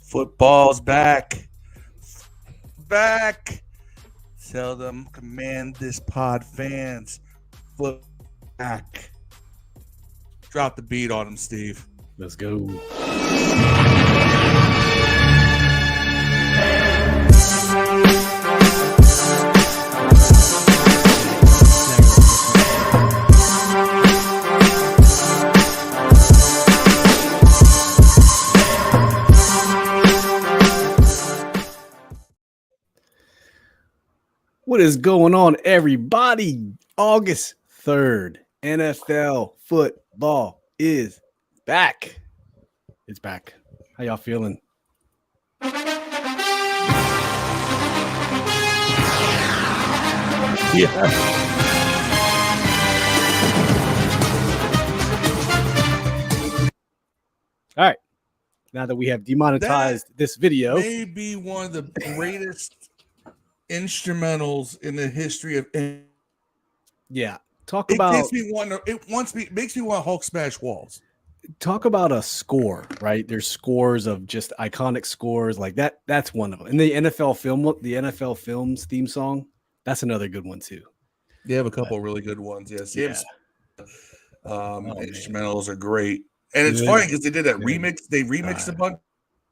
Football's back. Back. Tell them, command this pod fans. Foot back. Drop the beat on them, Steve. Let's go. What is going on, everybody? August 3rd, NFL football is back. It's back. How y'all feeling? Yeah. All right. Now that we have demonetized this video, may be one of the greatest instrumentals in the history of. Yeah, talk about. Makes me want to Hulk smash walls. Talk about a score, right? There's scores of just iconic scores like that. That's one of them. And the NFL Films theme song, that's another good one too. They have a couple really good ones. Yes, yeah. Instrumentals are great, and it's funny because they did that remix. They remixed a bunch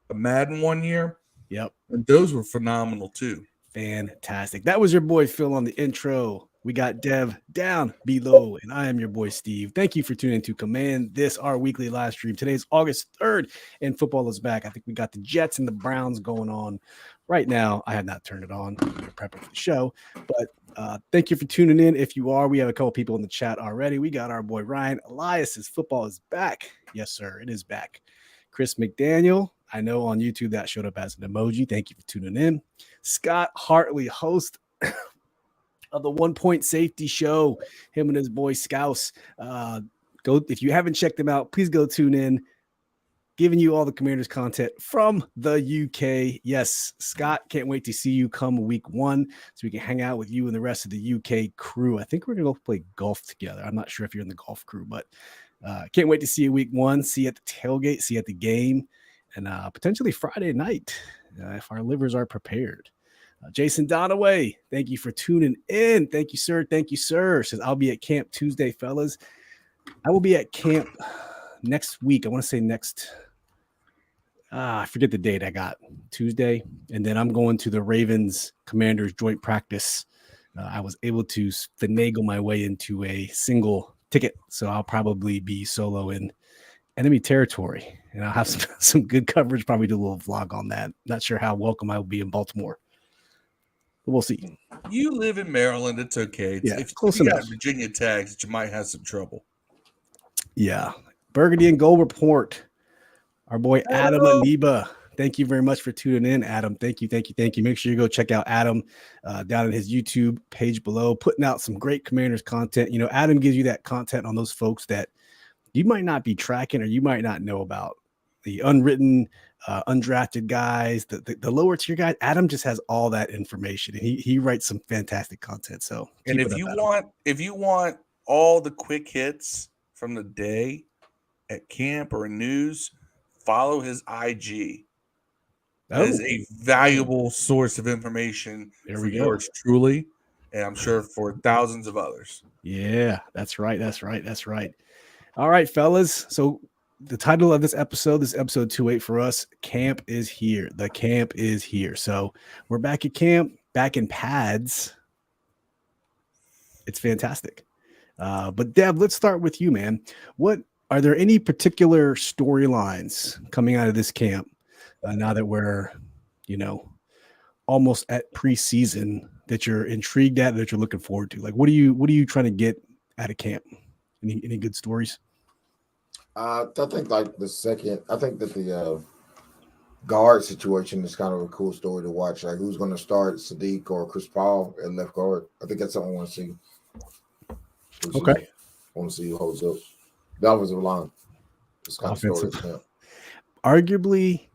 of Madden one year. Yep, and those were phenomenal too. Fantastic. That was your boy Phil on the intro. We got Dev down below, and I am your boy Steve. Thank you for tuning to Command This, our weekly live stream. Today's August 3rd, and football is back. I think we got the Jets and the Browns going on right now. I have not turned it on. We're prepping for the show, but thank you for tuning in. If you are, we have a couple people in the chat already. We got our boy Ryan Elias's football is back. Yes, sir, it is back. Chris McDaniel, I know on YouTube that showed up as an emoji. Thank you for tuning in. Scott Hartley, host of the 1 Point Safety Show, him and his boy Scouse. Go if you haven't checked them out, please go tune in. Giving you all the Commanders content from the UK. Yes, Scott, can't wait to see you come week 1 so we can hang out with you and the rest of the UK crew. I think we're gonna go play golf together. I'm not sure if you're in the golf crew, but can't wait to see you week 1. See you at the tailgate. See you at the game. And potentially Friday night, if our livers are prepared. Jason Donaway, thank you for tuning in. Thank you, sir. Thank you, sir. Says, I'll be at camp Tuesday, fellas. I will be at camp next week. I want to say next, I forget the date I got, Tuesday. And then I'm going to the Ravens Commanders joint practice. I was able to finagle my way into a single ticket. So I'll probably be solo in enemy territory. And I'll have some good coverage, probably do a little vlog on that. Not sure how welcome I will be in Baltimore. But we'll see. You live in Maryland. It's okay. If you got Virginia tags, you might have some trouble. Yeah. Burgundy and Gold Report. Our boy Adam Aniba. Thank you very much for tuning in, Adam. Thank you. Make sure you go check out Adam down in his YouTube page below, putting out some great Commanders content. You know, Adam gives you that content on those folks that you might not be tracking or you might not know about. The unwritten, undrafted guys, the lower tier guys. Adam just has all that information, and he writes some fantastic content. So, and if you want all the quick hits from the day at camp or news, follow his IG. That is a valuable source of information for yours truly, and I'm sure for thousands of others. Yeah, that's right. All right, fellas. So the title of this episode 28 for us, Camp is Here. The camp is here. So we're back at camp, back in pads. It's fantastic. But Deb, let's start with you, man. What are there any particular storylines coming out of this camp now that we're, almost at preseason that you're intrigued at, that you're looking forward to? Like, what are you trying to get out of camp? Any good stories? I think that the guard situation is kind of a cool story to watch. Like, who's going to start, Sadiq or Chris Paul at left guard? I think that's something I want to see. Okay. I want to see who holds up. The offensive line. It's kind of story. Arguably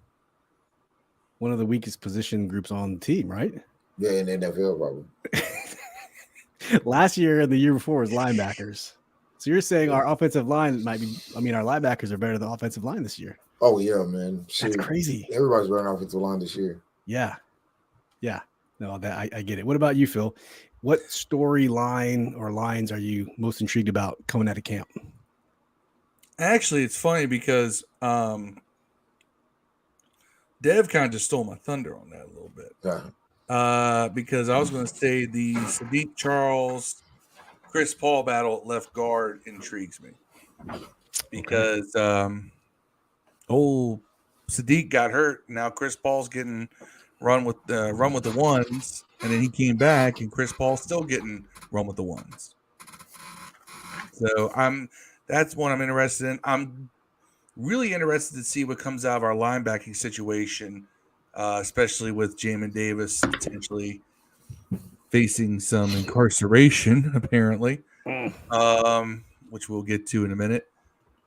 one of the weakest position groups on the team, right? Yeah, in the NFL, probably. Last year and the year before was linebackers. So you're saying our offensive line might be, our linebackers are better than the offensive line this year. Oh yeah, man. That's crazy. Everybody's running offensive line this year. Yeah. No, that I get it. What about you, Phil? What storyline or lines are you most intrigued about coming out of camp? Actually, it's funny because Dev kind of just stole my thunder on that a little bit. Yeah. Because I was going to say the Sadiq Charles Chris Paul battle at left guard intrigues me because Sadiq got hurt. Now Chris Paul's getting run with the ones, and then he came back, and Chris Paul's still getting run with the ones. So that's one I'm interested in. I'm really interested to see what comes out of our linebacking situation, especially with Jamin Davis potentially facing some incarceration, apparently, which we'll get to in a minute.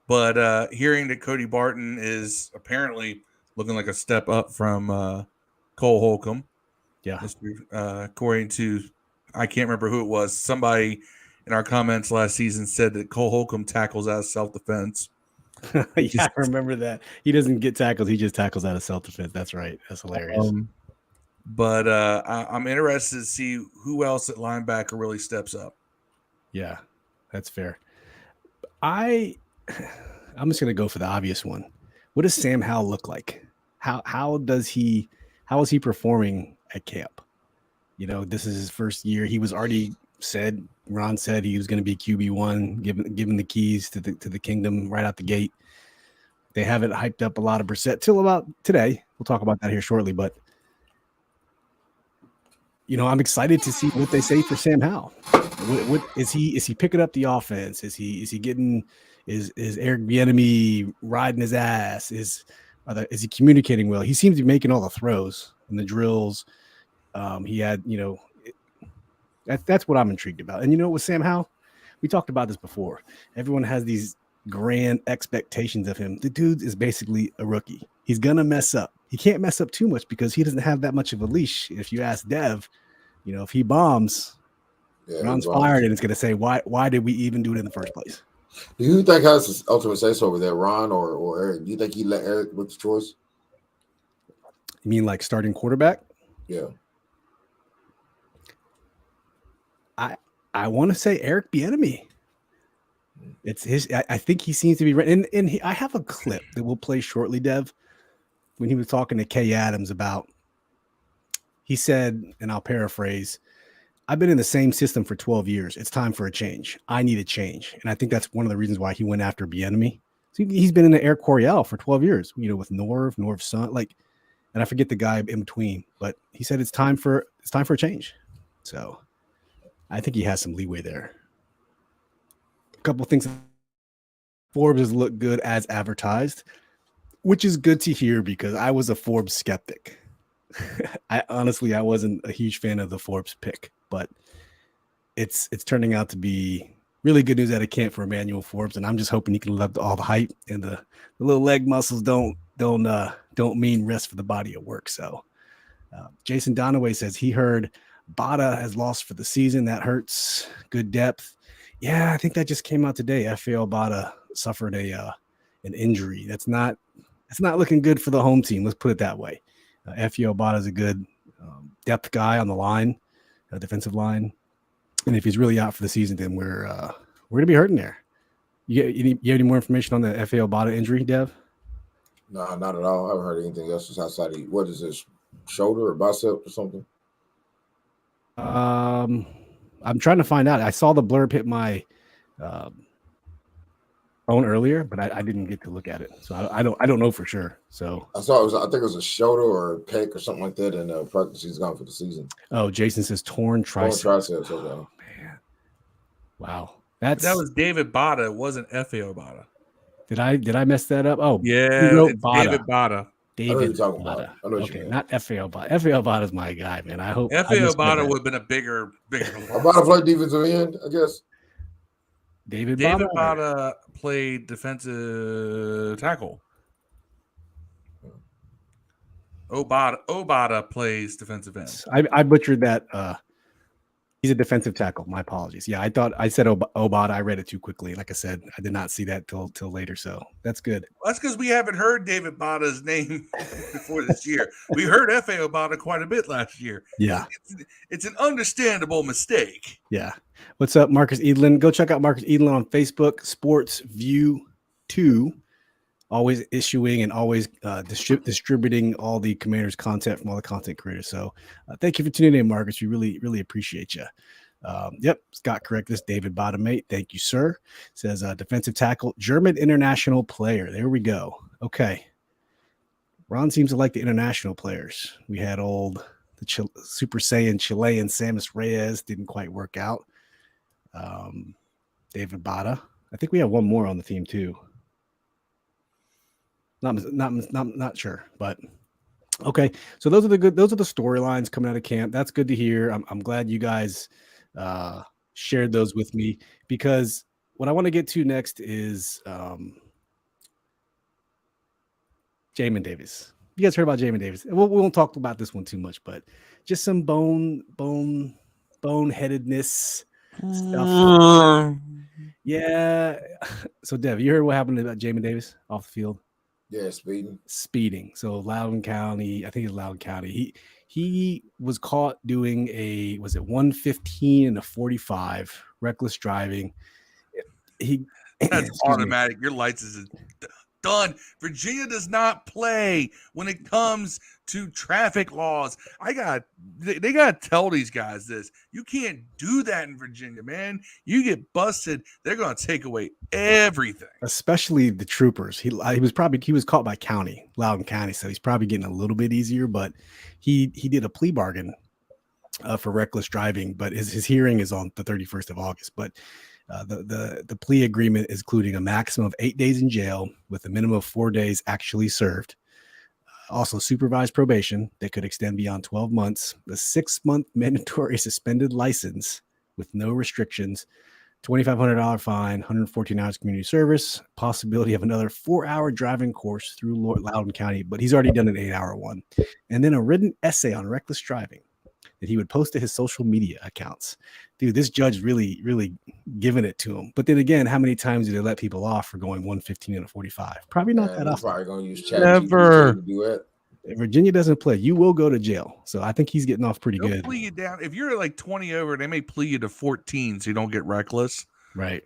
But hearing that Cody Barton is apparently looking like a step up from Cole Holcomb, according to, I can't remember who it was. Somebody in our comments last season said that Cole Holcomb tackles out of self-defense. I remember that. He doesn't get tackled. He just tackles out of self-defense. That's right. That's hilarious. But I'm interested to see who else at linebacker really steps up. Yeah, that's fair. I'm just going to go for the obvious one. What does Sam Howell look like? How is he performing at camp? This is his first year. He was already Ron said he was going to be QB1, given the keys to the kingdom right out the gate. They haven't hyped up a lot of Brissett till about today. We'll talk about that here shortly, but I'm excited to see what they say for Sam Howell. What is he picking up the offense? Is he getting is Eric Bieniemy riding his ass? Is he communicating well? He seems to be making all the throws and the drills. He had, that's what I'm intrigued about. And with Sam Howell, we talked about this before. Everyone has these grand expectations of him. The dude is basically a rookie. He's gonna mess up. He can't mess up too much because he doesn't have that much of a leash. If you ask Dev, if he bombs, Ron's fired, and it's gonna say, why did we even do it in the first place? Do you think has his ultimate say so over there, Ron or Eric? Do you think he let Eric with the choice? You mean like starting quarterback? Yeah. I want to say Eric Bieniemy. It's his. I think he seems to be right. And I have a clip that we'll play shortly, Dev, when he was talking to Kay Adams about. He said, and I'll paraphrase, "I've been in the same system for 12 years. It's time for a change. I need a change." And I think that's one of the reasons why he went after Bieniemy. So he's been in the Air Coryell for 12 years. With Norv's son, and I forget the guy in between, but he said it's time for a change. So I think he has some leeway there. A couple of things. Forbes has looked good as advertised, which is good to hear because I was a Forbes skeptic. I wasn't a huge fan of the Forbes pick, but it's turning out to be really good news out of camp for Emmanuel Forbes, and I'm just hoping he can live up to all the hype and the little leg muscles don't mean rest for the body of work. So Jason Donaway says he heard Bada has lost for the season. That hurts. Good depth. Yeah, I think that just came out today. FAL Bada suffered an injury. That's not looking good for the home team. Let's put it that way. FAL Bada is a good depth guy on the line, defensive line. And if he's really out for the season, then we're gonna be hurting there. You have any more information on the FAL Bada injury, Dev? No, not at all. I haven't heard anything else just outside of what is this, shoulder or bicep or something? I'm trying to find out. I saw the blurb hit my phone earlier, but I didn't get to look at it, so I don't know for sure. So I think it was a shoulder or a pec or something like that, and practice he's gone for the season. Oh, Jason says torn triceps. Okay. Oh, man, wow, that was David Bada. It wasn't FAO Bada. Did I mess that up? Oh, yeah, it's David Bada. David Bada. Okay, not FAO Bada. FAO Bada is my guy, man. I hope FAO Bada would have been a bigger. Bada played defensive end, I guess. David Bada played defensive tackle. Obada plays defensive end. I butchered that He's a defensive tackle. My apologies. Yeah, I said Obata. I read it too quickly. Like I said, I did not see that till later. So that's good. Well, that's because we haven't heard David Bada's name before this year. We heard F.A. Obata quite a bit last year. Yeah. It's an understandable mistake. Yeah. What's up, Marcus Edlin? Go check out Marcus Edlin on Facebook, Sports View 2. Always issuing and always distributing all the Commanders content from all the content creators. So thank you for tuning in, Marcus. We really, really appreciate you. Yep, Scott correct this. David Bottomate, thank you, sir. Says defensive tackle, German international player. There we go. Okay. Ron seems to like the international players. We had the Super Saiyan Chilean Samus Reyes, didn't quite work out. David Bada. I think we have one more on the team too. Not sure, but okay. So those are the storylines coming out of camp. That's good to hear. I'm glad you guys shared those with me, because what I want to get to next is Jamin Davis. You guys heard about Jamin Davis? We won't talk about this one too much, but just some boneheadedness stuff. Yeah. So Dev, you heard what happened to Jamin Davis off the field? Yeah, speeding. So Loudoun County, I think it's Loudoun County. He was caught doing 115 and a 45, reckless driving. That's automatic. Your license is done. Virginia does not play when it comes to traffic laws. They got to tell these guys this. You can't do that in Virginia, man. You get busted, they're going to take away everything. Especially the troopers. He was caught by Loudoun County, so he's probably getting a little bit easier, but he did a plea bargain for reckless driving, but his hearing is on the 31st of August. But the plea agreement is including a maximum of 8 days in jail with a minimum of 4 days actually served. Also supervised probation that could extend beyond 12 months, a 6-month mandatory suspended license with no restrictions, $2,500 fine, 114 hours community service, possibility of another 4-hour driving course through Loudoun County, but he's already done an 8-hour one, and then a written essay on reckless driving that he would post to his social media accounts. Dude, this judge really, really giving it to him. But then again, how many times do they let people off for going 115 and a 45? Probably not that often. Probably going to use ChatGPT to do it. Virginia doesn't play. You will go to jail. So I think he's getting off pretty They'll good. Plea you down. If you're like 20 over, they may plea you to 14 so you don't get reckless. Right.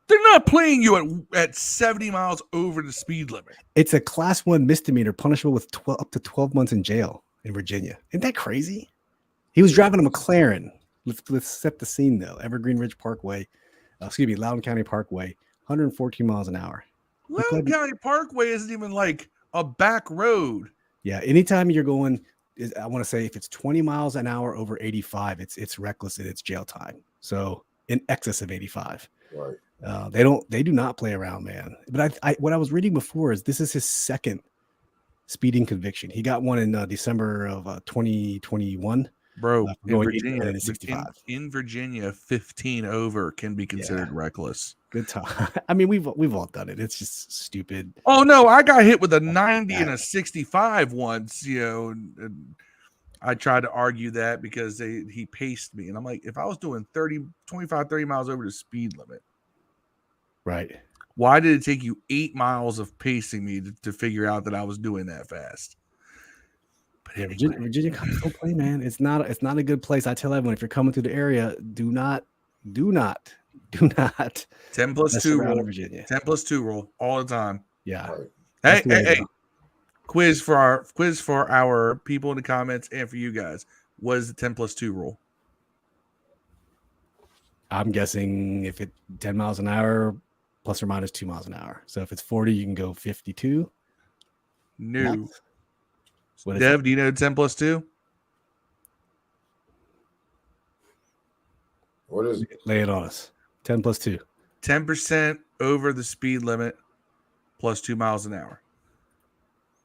They're not playing you at 70 miles over the speed limit. It's a class 1 misdemeanor punishable with up to 12 months in jail in Virginia. Isn't that crazy? He was driving a McLaren. Let's set the scene, though. Evergreen Ridge Parkway. Loudoun County Parkway. 114 miles an hour. Loudoun County Parkway isn't even like a back road. Yeah. Anytime you're going, I want to say if it's 20 miles an hour over 85, it's reckless and it's jail time. So in excess of 85. Right. They do not play around, man. But what I was reading before is this is his second speeding conviction. He got one in December of 2021. Bro, in Virginia, 15 over can be considered reckless. Good time. I mean, we've all done it. It's just stupid. Oh no, I got hit with a 90 and a 65 once. And I tried to argue that because he paced me, and I'm like, if I was doing 25, 30 miles over the speed limit, right? Why did it take you 8 miles of pacing me to figure out that I was doing that fast? Yeah, Virginia comes to play, man. It's not a good place. I tell everyone, if you're coming through the area, do not 10 plus 2 rule. Virginia. 10 plus 2 rule all the time. Yeah. Hey. Quiz for our people in the comments and for you guys. What is the 10 plus 2 rule? I'm guessing if it's 10 miles an hour plus or minus 2 miles an hour. So if it's 40, you can go 52. No. Dev, do you know 10 plus 2? What is it? Lay it on us. 10 plus 2. 10% over the speed limit plus 2 miles an hour.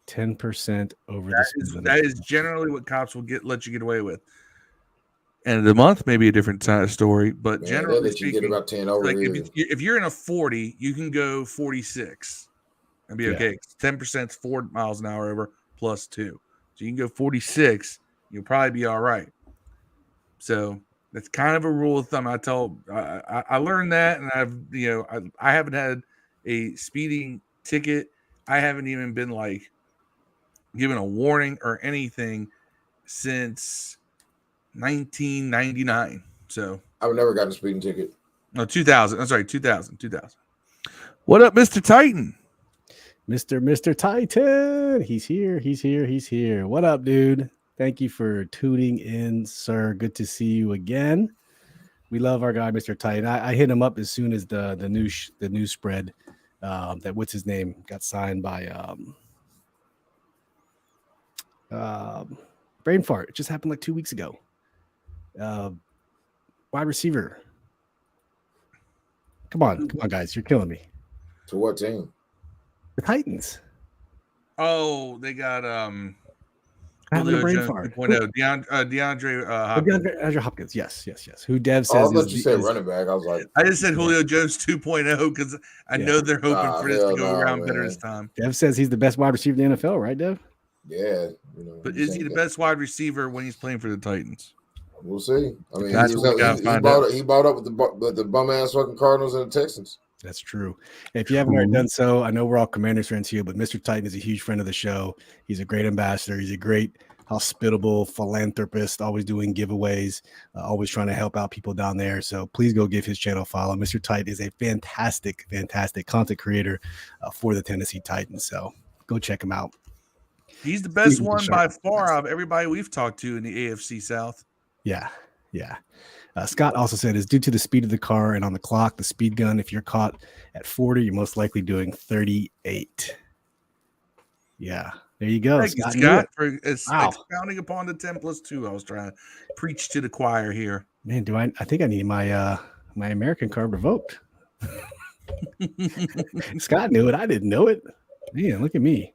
10% over the speed limit. That is generally what cops will let you get away with. End of the month, maybe a different story, but generally speaking, you get about 10 over. Like if you're in a 40, you can go 46 and be okay. 10% is 4 miles an hour over plus 2. So you can go 46, you'll probably be all right. So That's kind of a rule of thumb. I learned that, and I haven't had a speeding ticket. I haven't even been like given a warning or anything since 1999. So I've never gotten a speeding ticket. No, 2000. I'm sorry, 2000. What up, Mr. Titan? Mr. Titan. He's here. What up, dude? Thank you for tuning in, sir. Good to see you again. We love our guy, Mr. Titan. I hit him up as soon as the news spread that what's his name got signed by brain fart. It just happened like 2 weeks ago. Wide receiver. Come on, guys. You're killing me. To what team? The Titans. Oh, they got Julio Jones 2.0. DeAndre Hopkins. Yes. Who Dev says? I thought you said running back. I was like, I just said Julio Jones 2.0 because I know they're hoping for this to go around better this time. Dev says he's the best wide receiver in the NFL, right, Dev? Yeah. But is he the best wide receiver when he's playing for the Titans? We'll see. I mean, he bought up with the bum ass fucking Cardinals and the Texans. That's true. If you haven't already done so, I know we're all Commanders fans here, but Mr. Titan is a huge friend of the show. He's a great ambassador. He's a great hospitable philanthropist, always doing giveaways, always trying to help out people down there. So please go give his channel a follow. Mr. Titan is a fantastic content creator for the Tennessee Titans. So go check him out. He's the best one by far of everybody we've talked to in the AFC South. Yeah. Scott also said it's due to the speed of the car and on the clock, the speed gun. If you're caught at 40, you're most likely doing 38. Yeah, there you go. Thank you, Scott, for expounding upon the 10+2. I was trying to preach to the choir here. Man, I think I need my my American card revoked. Scott knew it. I didn't know it. Man, look at me.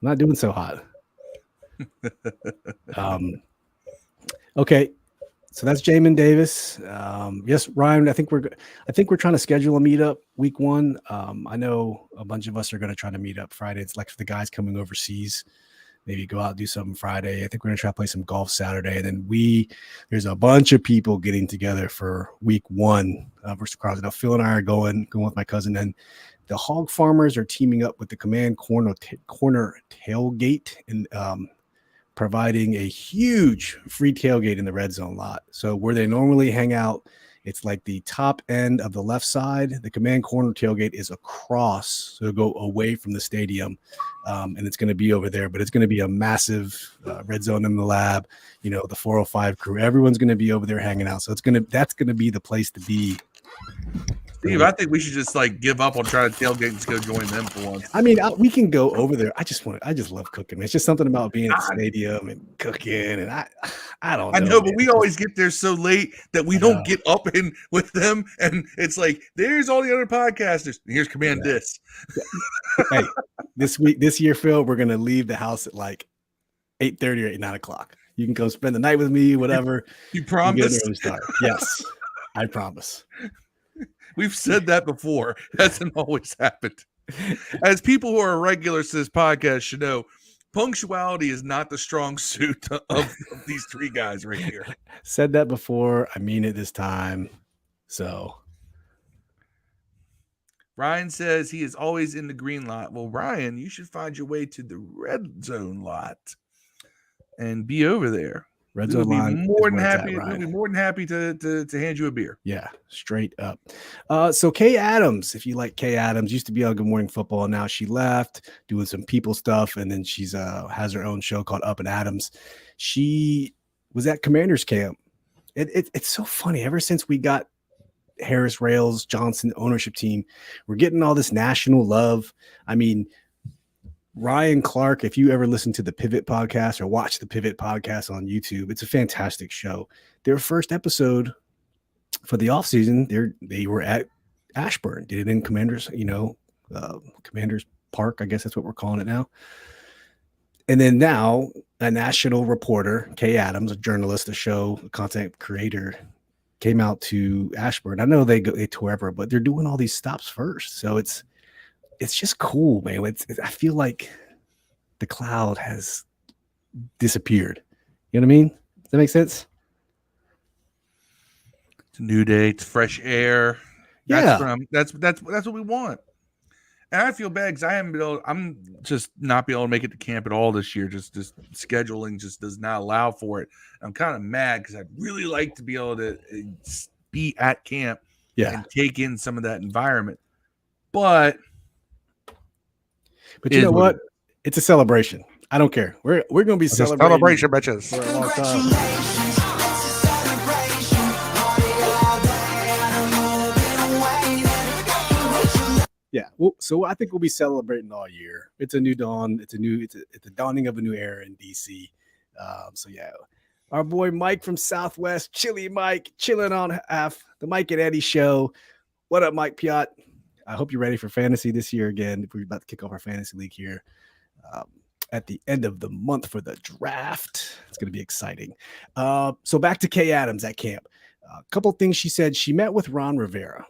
I'm not doing so hot. Okay. So that's Jamin Davis. Yes, Ryan. I think we're trying to schedule a meetup week 1. I know a bunch of us are going to try to meet up Friday. It's like for the guys coming overseas, maybe go out and do something Friday. I think we're going to try to play some golf Saturday. And then there's a bunch of people getting together for week 1 versus Crosby. Now, Phil and I are going with my cousin. And the Hog Farmers are teaming up with the Command Corner Tailgate and providing a huge free tailgate in the red zone lot. So where they normally hang out, it's like the top end of the left side. The Command Corner tailgate is across, so go away from the stadium, and it's going to be over there. But it's going to be a massive red zone in the lab. You know, the 405 crew, everyone's going to be over there hanging out. So that's going to be the place to be. Steve, I think we should just give up on trying to tailgate and just go join them for once. I mean, we can go over there. I just love cooking. It's just something about being at the stadium and cooking. And I don't know. I know, but we always get there so late that we don't get up in with them. And it's like, there's all the other podcasters. Here's Command Dis. Hey, this year, Phil, we're going to leave the house at like 8:30 or 9 o'clock. You can come spend the night with me, whatever. You promise? Yes, I promise. We've said that before. Hasn't always happened. As people who are regulars to this podcast should know, punctuality is not the strong suit of these three guys right here. Said that before. I mean it this time. So Ryan says he is always in the green lot. Well, Ryan, you should find your way to the red zone lot and be over there. Red zone line. We'll be more than happy to hand you a beer. Yeah, straight up. So Kay Adams, if you like Kay Adams, used to be on Good Morning Football, and now she left doing some people stuff, and then she's has her own show called Up and Adams. She was at Commanders camp. It's so funny. Ever since we got Harris, Rails, Johnson ownership team, we're getting all this national love. I mean, Ryan Clark, if you ever listen to the Pivot podcast or watch the Pivot podcast on YouTube, it's a fantastic show. Their first episode for the offseason, they were at Ashburn, did it in Commanders, Commanders Park, I guess that's what we're calling it now. And then now a national reporter, Kay Adams, a journalist, a content creator, came out to Ashburn. I know they tour ever, but they're doing all these stops first. So it's just cool, man. I feel like the cloud has disappeared. You know what I mean? Does that make sense? It's a new day. It's fresh air. That's what we want. And I feel bad because I'm just not be able to make it to camp at all this year. Just scheduling just does not allow for it. I'm kind of mad because I'd really like to be able to be at camp and take in some of that environment. But you know what? It's a celebration. I don't care. We're going to be celebrating. Celebration, bitches. For a long time. Yeah, well, so I think we'll be celebrating all year. It's a new dawn. It's the dawning of a new era in DC. So yeah, our boy Mike from Southwest, Chili Mike, chilling on half the Mike and Eddie show. What up, Mike Piot? I hope you're ready for fantasy this year again. We're about to kick off our fantasy league here at the end of the month for the draft. It's going to be exciting. So back to Kay Adams at camp. A couple things she said. She met with Ron Rivera.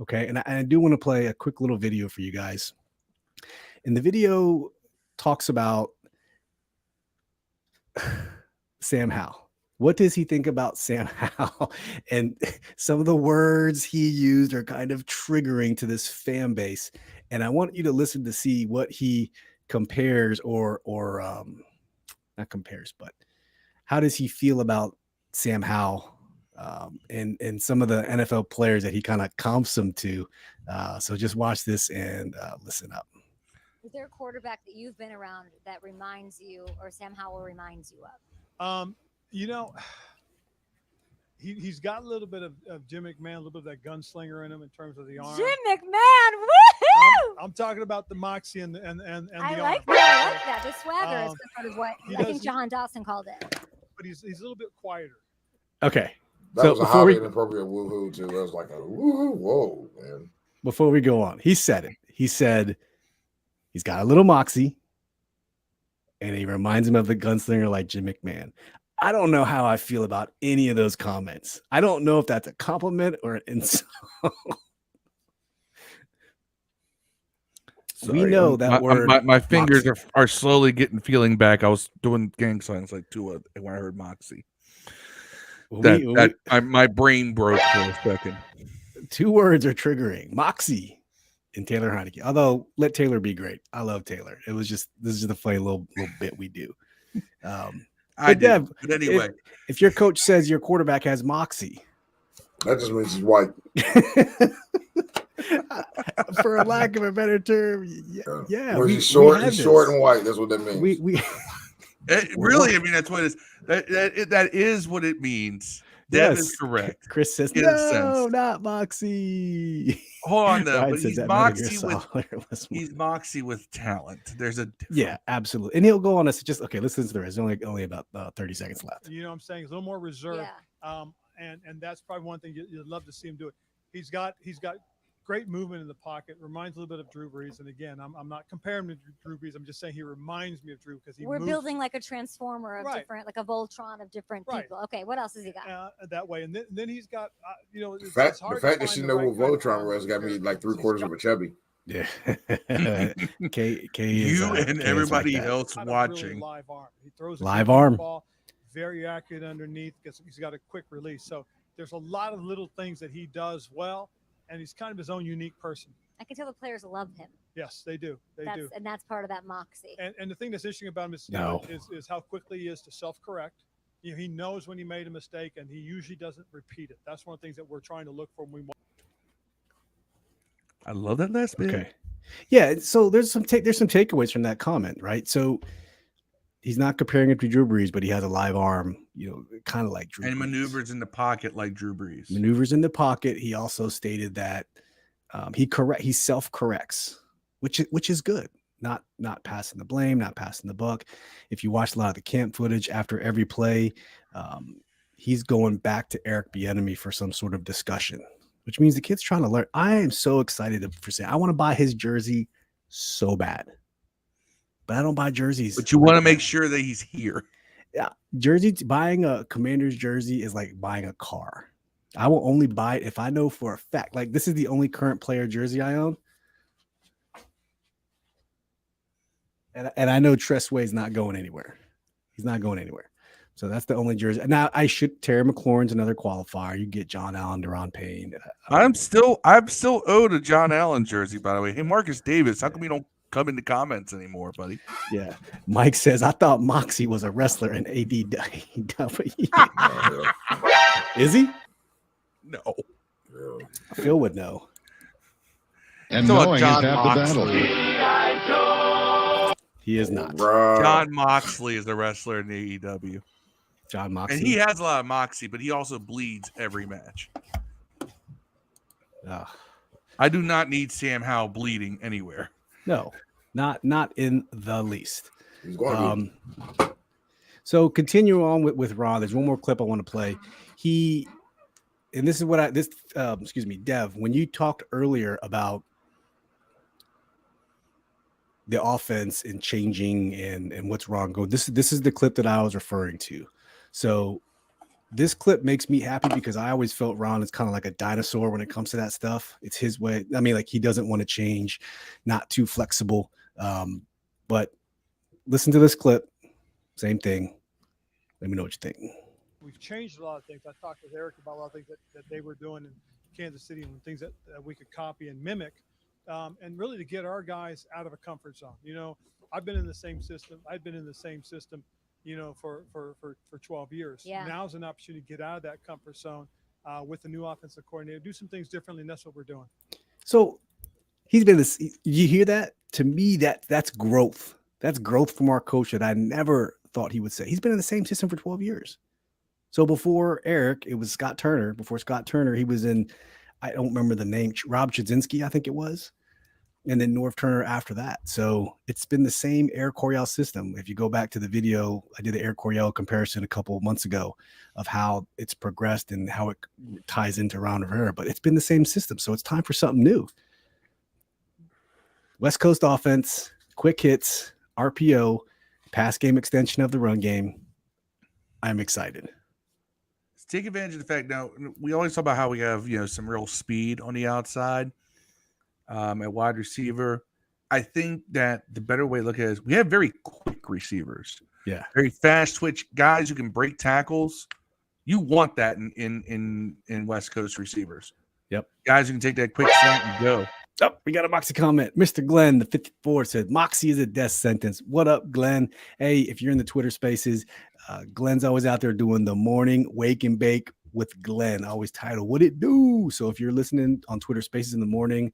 Okay, and I do want to play a quick little video for you guys. And the video talks about Sam Howell. What does he think about Sam Howell? And some of the words he used are kind of triggering to this fan base. And I want you to listen to see what he compares or not compares, but how does he feel about Sam Howell? And some of the NFL players that he kind of comps them to. So just watch this and listen up. Is there a quarterback that you've been around that reminds you, or Sam Howell reminds you of? He's got a little bit of Jim McMahon, a little bit of that gunslinger in him in terms of the arm. Jim McMahon, woohoo! I'm talking about the moxie and the arm. I like that. The swagger is part of what I think John Dawson called it. But he's a little bit quieter. Okay. That was a highly inappropriate woohoo too. That was like a woohoo, whoa, man. Before we go on, he said it. He said he's got a little moxie, and he reminds him of the gunslinger like Jim McMahon. I don't know how I feel about any of those comments. I don't know if that's a compliment or an insult. We know that word. My fingers are slowly feeling back. I was doing gang signs like Tua when I heard moxie. My brain broke for a second. Two words are triggering: moxie and Taylor Heineke. Although let Taylor be great. I love Taylor. This is just a funny little bit we do. But anyway, if your coach says your quarterback has moxie, that just means he's white. For a lack of a better term, yeah. He's short and white. That's what that means. Really, I mean, that's what it is. That is what it means. That is correct. Chris says, no, not moxie. Hold on, though. But he's moxie with talent. There's a difference. Yeah, absolutely. And he'll go on us. Just okay. Let's listen to the rest. Only about 30 seconds left. You know what I'm saying? He's a little more reserved. Yeah. And that's probably one thing you'd love to see him do it. He's got great movement in the pocket. Reminds a little bit of Drew Brees. And again, I'm not comparing him to Drew Brees. I'm just saying he reminds me of Drew because we're building like a transformer of different, like a Voltron of different people. Okay, what else has he got? That way, and then he's got, the fact that she know what Voltron was got me like 3/4 of a chubby. Yeah. You and everybody else watching. Really live arm. He throws live arm. Ball, very accurate underneath because he's got a quick release. So there's a lot of little things that he does well. And he's kind of his own unique person. I can tell the players love him. Yes, they do. They do. And that's part of that moxie. And the thing that's interesting about him is how quickly he is to self-correct. He knows when he made a mistake, and he usually doesn't repeat it. That's one of the things that we're trying to look for when we want. I love that last bit. Okay. Yeah, so there's some takeaways from that comment, right? So he's not comparing it to Drew Brees, but he has a live arm, kind of like Drew Brees. And maneuvers in the pocket like Drew Brees. Maneuvers in the pocket. He also stated that he self-corrects, which is good. Not passing the blame, not passing the buck. If you watch a lot of the camp footage after every play, he's going back to Eric Bieniemy for some sort of discussion, which means the kid's trying to learn. I am so excited for Sam. I want to buy his jersey so bad. But I don't buy jerseys. But you want to make sure that he's here. Yeah. Buying a Commander's jersey is like buying a car. I will only buy it if I know for a fact. Like, this is the only current player jersey I own. And I know Tress Way's not going anywhere. He's not going anywhere. So that's the only jersey. Now I should Terry McLaurin's another qualifier. You get John Allen, Deron Payne. I'm still owed a John Allen jersey, by the way. Hey, Marcus Davis, how come you don't come into comments anymore, buddy? Yeah. Mike says, I thought Moxie was a wrestler in ADW. Is he? No. Phil would know. And So knowing is John half the battle. He is not. John Moxley is the wrestler in AEW. John Moxley. And he has a lot of moxie, but he also bleeds every match. I do not need Sam Howell bleeding anywhere. No, not in the least. He's going to So continue on with Ron. There's one more clip I want to play. And this is what excuse me, Dev, when you talked earlier about the offense and changing and what's wrong going, this is the clip that I was referring to. So this clip makes me happy because I always felt Ron is kind of like a dinosaur when it comes to that stuff. It's his way. I mean, like, he doesn't want to change, not too flexible. But listen to this clip. Same thing. Let me know what you think. We've changed a lot of things. I talked with Eric about a lot of things that they were doing in Kansas City and things that we could copy and mimic. And really to get our guys out of a comfort zone. You know, I've been in the same system. I've been in the same system, you know, for 12 years. Yeah. Now's an opportunity to get out of that comfort zone with the new offensive coordinator, do some things differently, and that's what we're doing. So he's been this. You hear that? To me, that's growth. That's growth from our coach that I never thought he would say. He's been in the same system for 12 years. So before Eric, it was Scott Turner. Before Scott Turner, he was in, I don't remember the name, Rob Chudzinski, I think it was. And then Norv Turner after that. So it's been the same Eric Coryell system. If you go back to the video, I did the Eric Coryell comparison a couple of months ago of how it's progressed and how it ties into Ron Rivera, but it's been the same system. So it's time for something new. West Coast offense, quick hits, RPO, pass game extension of the run game. I'm excited. Let's take advantage of the fact now, we always talk about how we have, some real speed on the outside. At wide receiver, I think that the better way to look at it is we have very quick receivers. Yeah. Very fast twitch guys who can break tackles. You want that in West Coast receivers. Yep. Guys who can take that quick slant and go. Oh, we got a Moxie comment. Mr. Glenn, the 54, said, Moxie is a death sentence. What up, Glenn? Hey, if you're in the Twitter spaces, Glenn's always out there doing the morning wake and bake with Glenn. I always title, What It Do? So if you're listening on Twitter spaces in the morning,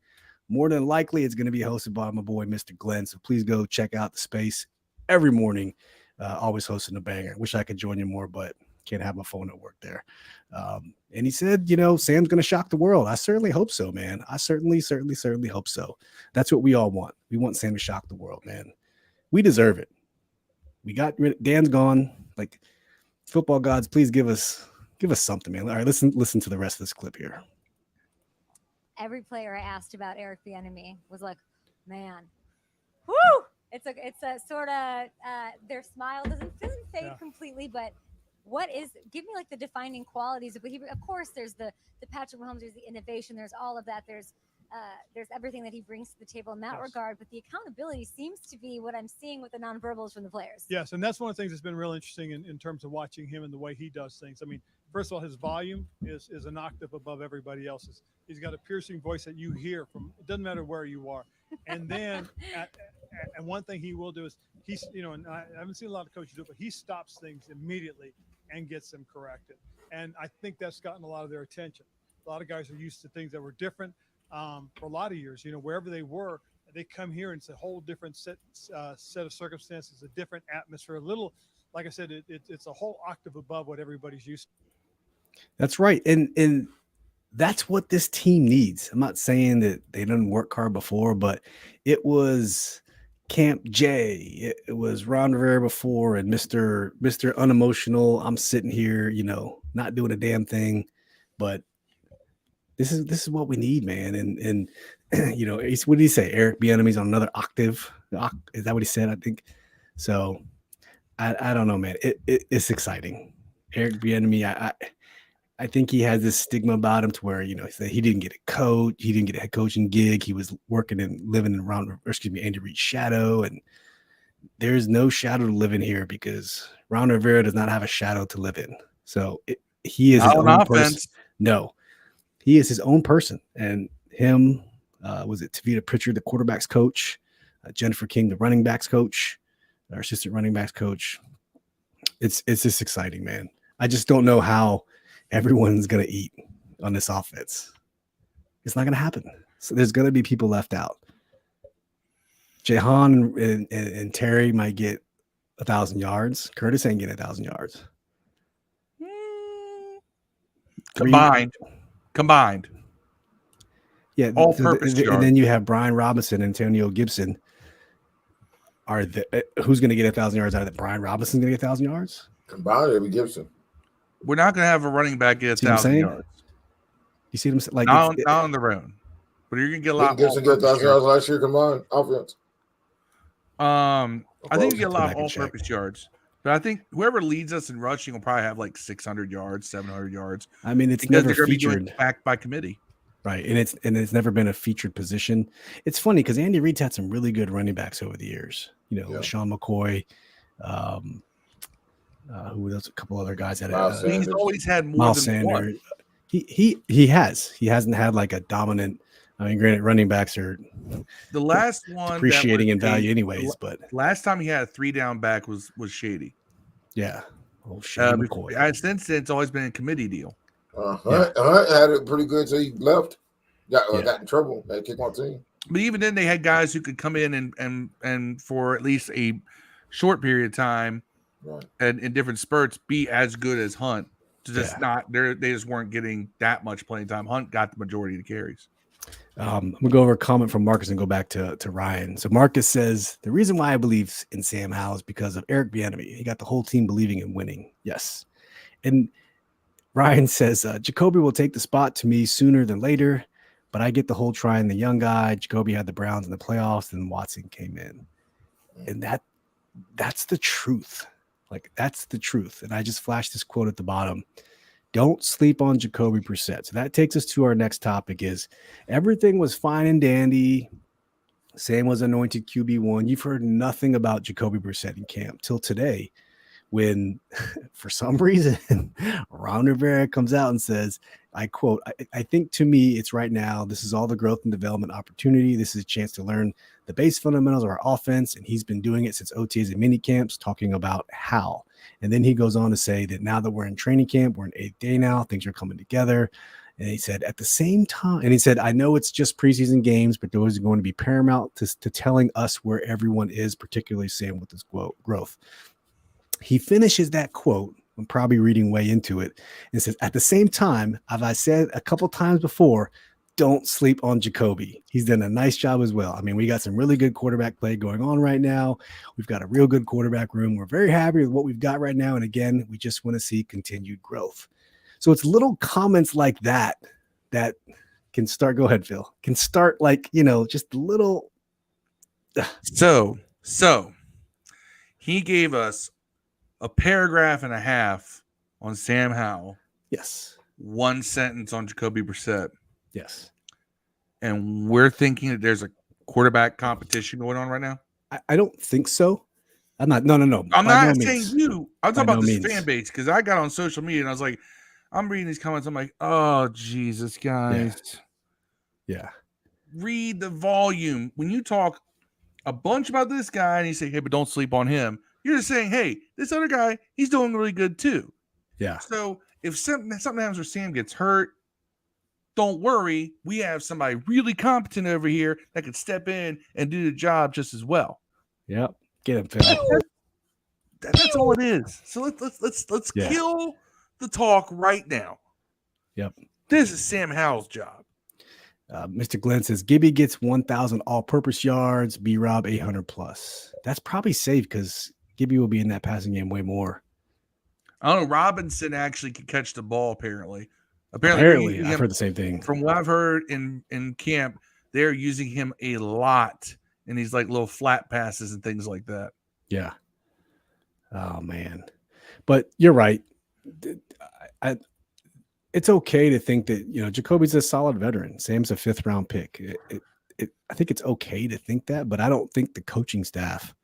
more than likely it's going to be hosted by my boy, Mr. Glenn. So please go check out the space every morning. Always hosting a banger. Wish I could join you more, but can't have my phone at work there. And he said, Sam's going to shock the world. I certainly hope so, man. I certainly hope so. That's what we all want. We want Sam to shock the world, man. We deserve it. We got Dan's gone. Like, football gods, please give us something, man. All right, listen to the rest of this clip here. Every player I asked about Eric Bieniemy was like, man, whoo! It's a sort of their smile doesn't fade completely, but give me like the defining qualities of what he. Of course, there's the Patrick Mahomes, there's the innovation, there's all of that, there's everything that he brings to the table in that regard, but the accountability seems to be what I'm seeing with the nonverbals from the players. Yes, and that's one of the things that's been real interesting in terms of watching him and the way he does things. I mean, first of all, his volume is an octave above everybody else's. He's got a piercing voice that you hear from. It doesn't matter where you are. And then, and one thing he will do is and I haven't seen a lot of coaches do it, but he stops things immediately and gets them corrected. And I think that's gotten a lot of their attention. A lot of guys are used to things that were different for a lot of years. Wherever they were, they come here and it's a whole different set of circumstances, a different atmosphere. A little, like I said, it's a whole octave above what everybody's used to. That's right. And that's what this team needs. I'm not saying that they didn't work hard before, but it was Camp J. It was Ron Rivera before and Mr. Unemotional. I'm sitting here, not doing a damn thing, but this is what we need, man. And what did he say? Eric Bieniemy's on another octave. Is that what he said? I think so. I don't know, man. It's exciting. Eric Bieniemy, I think he has this stigma about him to where, he didn't get a head coaching gig. He was working and living in Andy Reid's shadow. And there's no shadow to live in here because Ron Rivera does not have a shadow to live in. So he is his Not own on person. offense. No, he is his own person. And him, was it Tavita Pritchard, the quarterback's coach, Jennifer King, the running backs coach, our assistant running backs coach. It's just exciting, man. I just don't know how everyone's going to eat on this offense. It's not going to happen. So there's going to be people left out. Jahan and Terry might get 1,000 yards. Curtis ain't getting 1,000 yards. Combined. Yeah, all-purpose and yards. then you have Brian Robinson and Antonio Gibson. Who's going to get 1,000 yards out of it? Brian Robinson's going to get 1,000 yards? Combined, it'll be Gibson. We're not going to have a running back get 1,000 yards. You see them like not on their own, but you're going to get a lot. Gibson get 1,000 yards last year combined offense. I think you get a lot of all-purpose yards, but I think whoever leads us in rushing will probably have like 600 yards, 700 yards. I mean, it's never featured backed by committee, right? And it's never been a featured position. It's funny because Andy Reid's had some really good running backs over the years. You know, Sean McCoy. Who else? A couple other guys that he's always had more Miles than Sanders. one. He hasn't had like a dominant. I mean, granted, running backs are the last one appreciating in value, anyways. But last time he had a 3-down back was Shady. Yeah, Shady McCoy. Since then, it's always been a committee deal. Hunt had it pretty good until he left. Got in trouble. They kicked on team. But even then, they had guys who could come in and for at least a short period of time, and in different spurts, be as good as Hunt. Just they just weren't getting that much playing time. Hunt got the majority of the carries. I'm gonna go over a comment from Marcus and go back to Ryan. So Marcus says the reason why I believe in Sam Howell is because of Eric Bieniemy. He got the whole team believing in winning. Yes, and Ryan says Jacoby will take the spot to me sooner than later, but I get the whole trying the young guy. Jacoby had the Browns in the playoffs, and Watson came in, and that's the truth. Like that's the truth. And I just flashed this quote at the bottom. Don't sleep on Jacoby Brissett. So that takes us to our next topic is everything was fine and dandy. Sam was anointed QB1. You've heard nothing about Jacoby Brissett in camp till today when for some reason Ron Rivera comes out and says, I quote, I think to me it's right now. This is all the growth and development opportunity. This is a chance to learn the base fundamentals of our offense. And he's been doing it since OTAs and mini camps, talking about how. And then he goes on to say that now that we're in training camp, we're in 8th day now, things are coming together. And he said, at the same time, and he said, I know it's just preseason games, but those are going to be paramount to telling us where everyone is, particularly Sam with this growth. He finishes that quote, I'm probably reading way into it, and says, at the same time, as I said a couple times before, don't sleep on Jacoby. He's done a nice job as well. I mean, we got some really good quarterback play going on right now. We've got a real good quarterback room. We're very happy with what we've got right now. And again, we just want to see continued growth. So it's little comments like that can start. Go ahead, Phil. Can start like, just a little. So he gave us a paragraph and a half on Sam Howell. Yes. One sentence on Jacoby Brissett. Yes. And we're thinking that there's a quarterback competition going on right now? I don't think so. I'm not. No. I'm not saying you. I'm talking about this fan base because I got on social media and I was like, I'm reading these comments. I'm like, oh, Jesus, guys. Yeah. Read the volume. When you talk a bunch about this guy and you say, hey, but don't sleep on him, you're just saying, hey, this other guy, he's doing really good too. Yeah. So if something happens where Sam gets hurt, don't worry. We have somebody really competent over here that could step in and do the job just as well. Yep. Get him, Phil. That's all it is. So let's kill the talk right now. Yep. This is Sam Howell's job. Mr. Glenn says Gibby gets 1,000 all-purpose yards. B-Rob 800 plus. That's probably safe because Gibby will be in that passing game way more. I don't know. Robinson actually can catch the ball. Apparently, I've heard the same thing. From what I've heard in camp, they're using him a lot in these like little flat passes and things like that. Yeah. Oh man, but you're right. It's okay to think that Jacoby's a solid veteran. Sam's a 5th round pick. I think it's okay to think that, but I don't think the coaching staff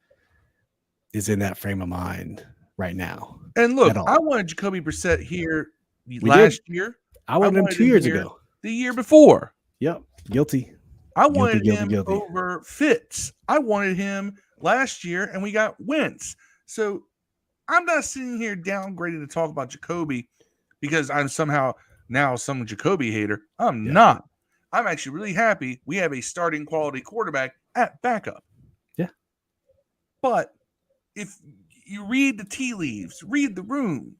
is in that frame of mind right now. And look, at all. I wanted Jacoby Brissett here We last did. year. I wanted him 2 years ago. The year before. Yep. Guilty. I wanted Guilty, him guilty. over Fitz. I wanted him last year, and we got Wentz. So I'm not sitting here downgrading to talk about Jacoby because I'm somehow now some Jacoby hater. I'm not. I'm actually really happy we have a starting quality quarterback at backup. Yeah. But if you read the tea leaves, read the room,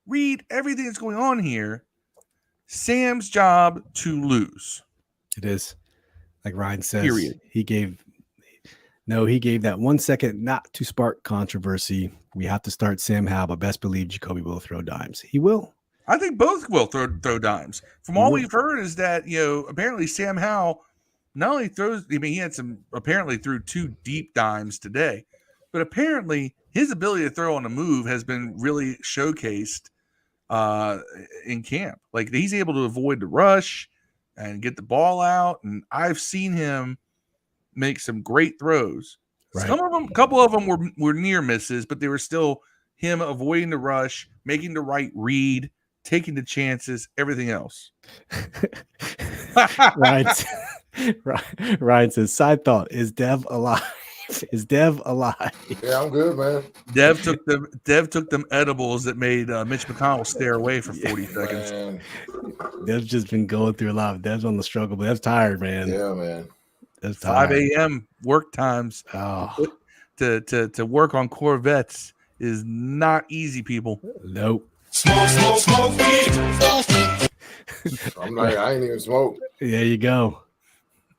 read everything that's going on here, Sam's job to lose. It is. Like Ryan says, Period. he gave that 1 second not to spark controversy. We have to start Sam Howell, but best believe Jacoby will throw dimes. He will. I think both will throw dimes. From all we've heard is that, apparently Sam Howell not only throws, he had apparently threw 2 deep dimes today, but apparently his ability to throw on the move has been really showcased in camp. Like, he's able to avoid the rush and get the ball out. And I've seen him make some great throws. Right. Some of them, a couple of them were near misses, but they were still him avoiding the rush, making the right read, taking the chances, everything else. Ryan says, side thought, is Dev alive? Is Dev alive? Yeah, I'm good, man. Dev took them edibles that made Mitch McConnell stare away for 40 seconds. Man. Dev's just been going through a lot. Dev's on the struggle, but Dev's tired, man. Yeah, man. Dev's 5 tired. a.m. work times to work on Corvettes is not easy, people. Nope. Smoke weed. I'm like, I ain't even smoke. There you go.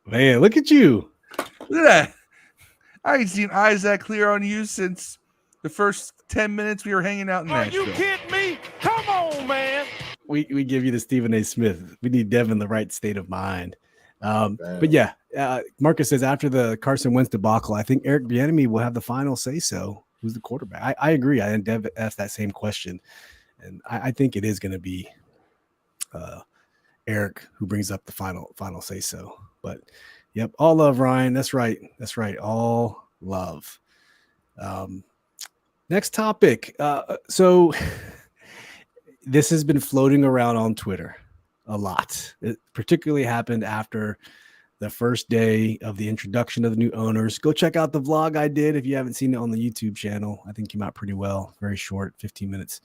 Man, look at you. Look at that. I ain't seen eyes that clear on you since the first 10 minutes we were hanging out in Nashville. Are you kidding me? Come on, man. We give you the Stephen A. Smith. We need Dev in the right state of mind. But yeah, Marcus says after the Carson Wentz debacle, I think Eric Bieniemy will have the final say so. Who's the quarterback? I agree. I think Dev asked that same question. And I think it is going to be Eric who brings up the final say so. But yep, all love, Ryan. That's right. All love. Next topic. So this has been floating around on Twitter a lot. It particularly happened after the first day of the introduction of the new owners. Go check out the vlog I did if you haven't seen it on the YouTube channel. I think came out pretty well. Very short, 15 minutes.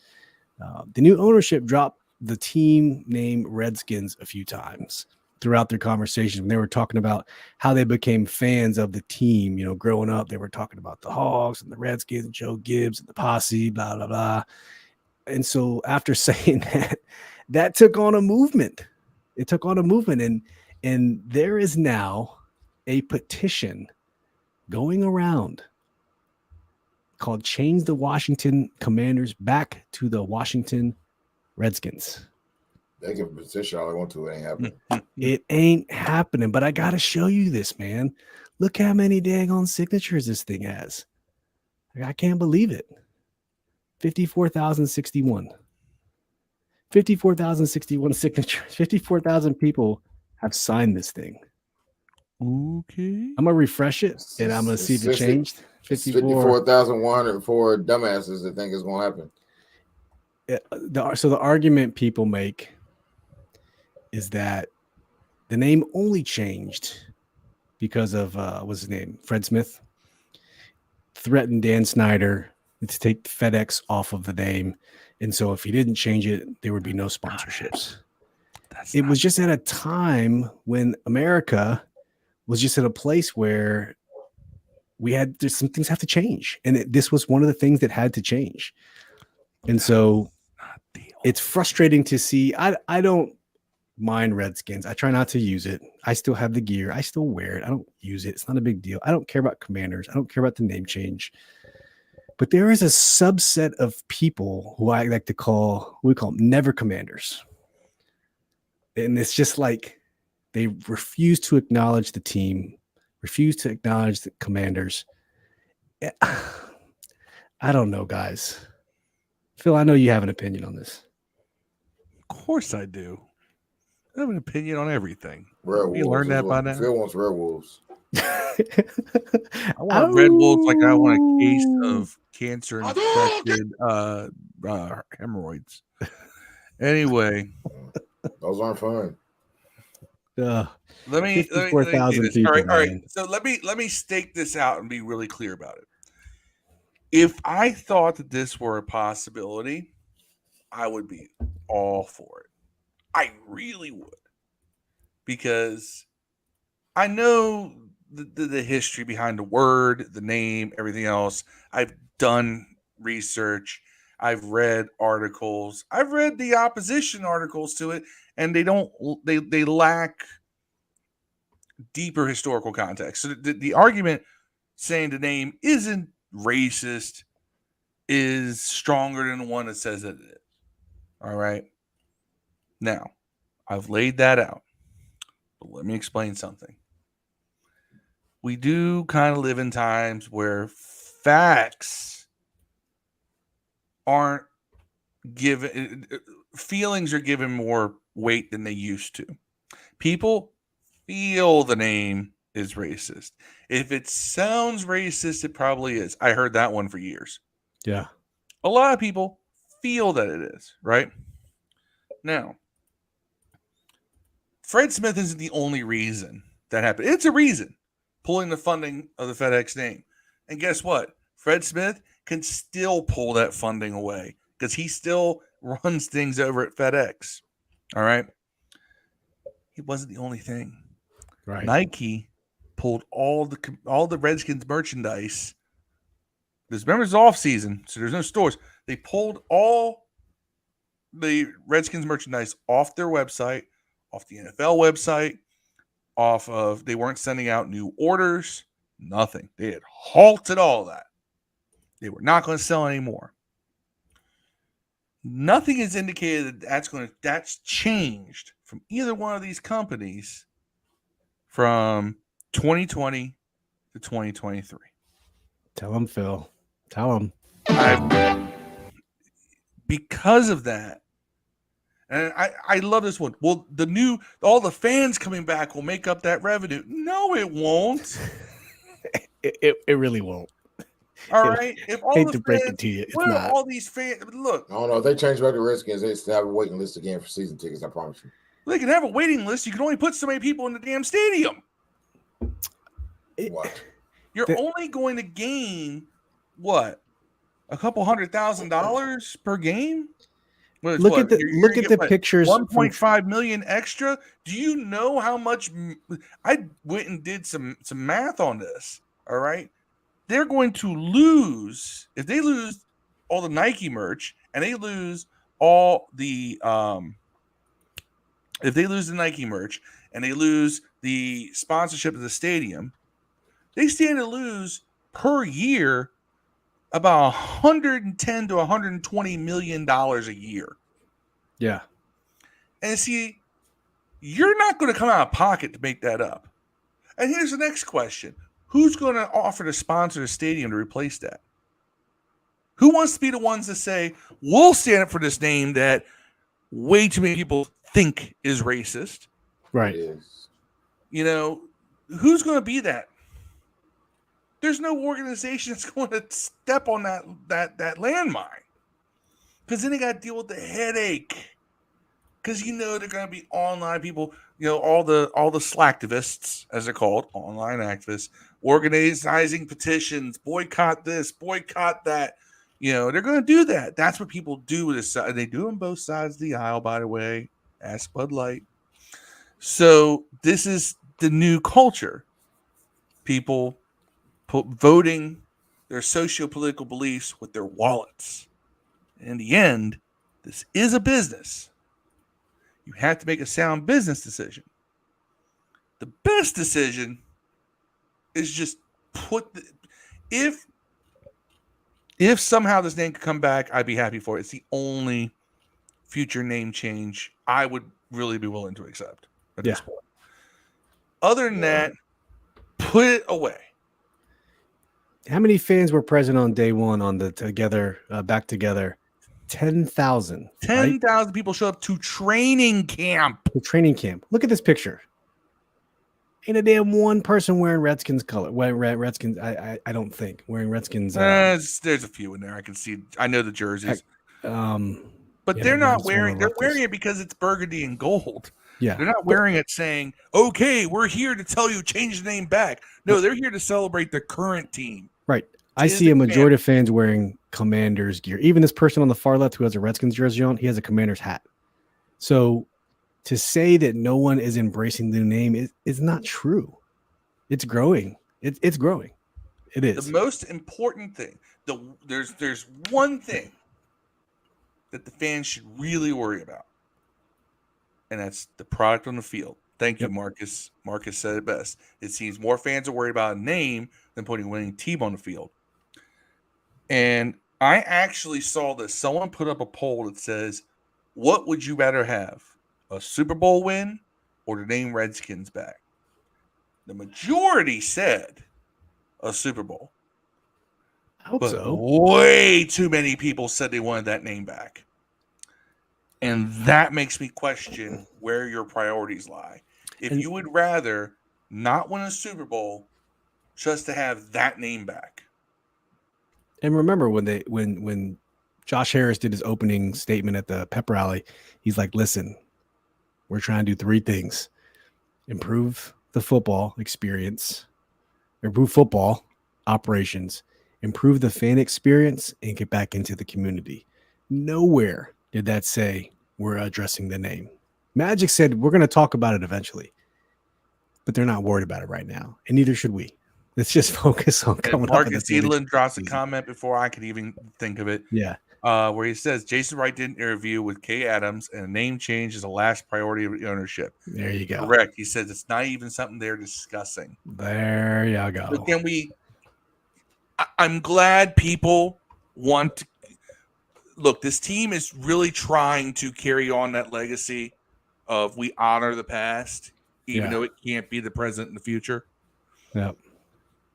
The new ownership dropped the team name Redskins a few times throughout their conversation. When they were talking about how they became fans of the team, growing up, they were talking about the Hogs and the Redskins and Joe Gibbs and the posse, blah, blah, blah. And so after saying that took on a movement. It took on a movement. And there is now a petition going around called Change the Washington Commanders Back to the Washington Redskins. They can petition all they want to. It ain't happening. It ain't happening, but I got to show you this, man. Look how many dang on signatures this thing has. I can't believe it. 54,061. 54,061 signatures. 54,000 people have signed this thing. Okay. I'm going to refresh it, and I'm going to see if it changed. 54,104 dumbasses that think it's going to happen. So the argument people make is that the name only changed because of what's his name? Fred Smith threatened Dan Snyder to take FedEx off of the name. And so if he didn't change it, there would be no sponsorships. It was just at a time when America was just at a place where there's some things have to change. And this was one of the things that had to change. And so it's frustrating to see. I don't mind Redskins. I try not to use it. I still have the gear. I still wear it. I don't use it. It's not a big deal. I don't care about Commanders. I don't care about the name change. But there is a subset of people who I like to call, we call them never Commanders. And it's just like they refuse to acknowledge the team, refuse to acknowledge the Commanders. I don't know, guys. Phil, I know you have an opinion on this. Of course I do. I have an opinion on everything. Werewolves. You learned that by now? Phil wants werewolves. I want Red Bulls like I want a case of cancer infected hemorrhoids. Anyway, Those aren't fun. let me do 54,000 this. people. All right. Man. So let me stake this out and be really clear about it. If I thought that this were a possibility, I would be all for it. I really would, because I know the history behind the word, the name, everything else. I've done research. I've read articles. I've read the opposition articles to it, and they lack deeper historical context. So the argument saying the name isn't racist is stronger than the one that says that it is. All right. Now, I've laid that out. But let me explain something. We do kind of live in times where facts aren't given, feelings are given more weight than they used to. People feel the name is racist. If it sounds racist, it probably is. I heard that one for years. Yeah. A lot of people feel that it is, right? Now, Fred Smith isn't the only reason that happened. It's a reason, pulling the funding of the FedEx name. And guess what? Fred Smith can still pull that funding away because he still runs things over at FedEx. All right. He wasn't the only thing. Right. Nike pulled all the Redskins merchandise. Because remember, it's off season, so there's no stores. They pulled all the Redskins merchandise off their website, off the NFL website, off of, they weren't sending out new orders, nothing. They had halted all that. They were not going to sell anymore. Nothing is indicated that that's changed from either one of these companies from 2020 to 2023. Tell him, Phil. Tell him. Because of that, and I love this one. Well, all the fans coming back will make up that revenue. No, it won't. It really won't. All right. If all hate the to fans, break it to you, it's what are not. all these fans? Look, I don't know if they change back to Redskins. They still have a waiting list again for season tickets. I promise you. they can have a waiting list. You can only put so many people in the damn stadium. What? You're only going to gain what? A couple $100,000 per game? Look at the pictures. 1.5 million extra. Do you know how much? I went and did some math on this. All right, they're going to lose if they lose all the Nike merch and they lose all the if they lose the Nike merch and they lose the sponsorship of the stadium, they stand to lose per year about 110 to 120 million dollars a year. Yeah. And see, you're not going to come out of pocket to make that up. And here's the next question. Who's going to offer to sponsor the stadium to replace that? Who wants to be the ones that say, we'll stand up for this name that way too many people think is racist? Right. Yes. Who's going to be that? There's no organization that's going to step on that landmine. Because then they got to deal with the headache. Because they're going to be online people, all the slacktivists, as they're called, online activists, organizing petitions, boycott this, boycott that. They're going to do that. That's what people do with this. They do on both sides of the aisle, by the way. Ask Bud Light. So this is the new culture. People voting their socio-political beliefs with their wallets. In the end, this is a business. You have to make a sound business decision. The best decision is just if somehow this name could come back, I'd be happy for it. It's the only future name change I would really be willing to accept at this point. Other than that, put it away. How many fans were present on day one on the back together? 10,000. 10,000 people show up to training camp. The training camp. Look at this picture. Ain't a damn one person wearing Redskins color. Redskins. I don't think wearing Redskins. There's a few in there. I can see. I know the jerseys, but yeah, they're not that's one of wearing. the They're wearing lefties. it because it's burgundy and gold. Yeah, They're not wearing it saying, "Okay, we're here to tell you change the name back." No, they're here to celebrate the current team. right. I see a majority of fans wearing Commanders gear. Even this person on the far left who has a Redskins jersey on, he has a Commanders hat. So to say that no one is embracing the name is not true. It's growing. It's growing. It is. The most important thing. There's one thing that the fans should really worry about, and that's the product on the field. Thank you, Marcus. Marcus said it best. It seems more fans are worried about a name than putting a winning team on the field. And I actually saw this. Someone put up a poll that says, what would you rather have? A Super Bowl win or the name Redskins back? The majority said a Super Bowl. I hope but so. Way too many people said they wanted that name back. And that makes me question where your priorities lie. If you would rather not win a Super Bowl just to have that name back. And remember when Josh Harris did his opening statement at the pep rally, he's like, listen, we're trying to do three things: improve the football experience, improve football operations, improve the fan experience, and get back into the community. Nowhere did that say we're addressing the name. Magic said we're going to talk about it eventually, but they're not worried about it right now, and neither should we. Let's just focus on coming up. Marcus Edelin drops a comment before I could even think of it. Yeah. Where he says Jason Wright did an interview with Kay Adams, and a name change is the last priority of ownership. There you go. Correct. He says it's not even something they're discussing. There you go. So can we? I'm glad people want to look. This team is really trying to carry on that legacy of we honor the past, even though it can't be the present and the future. Yep.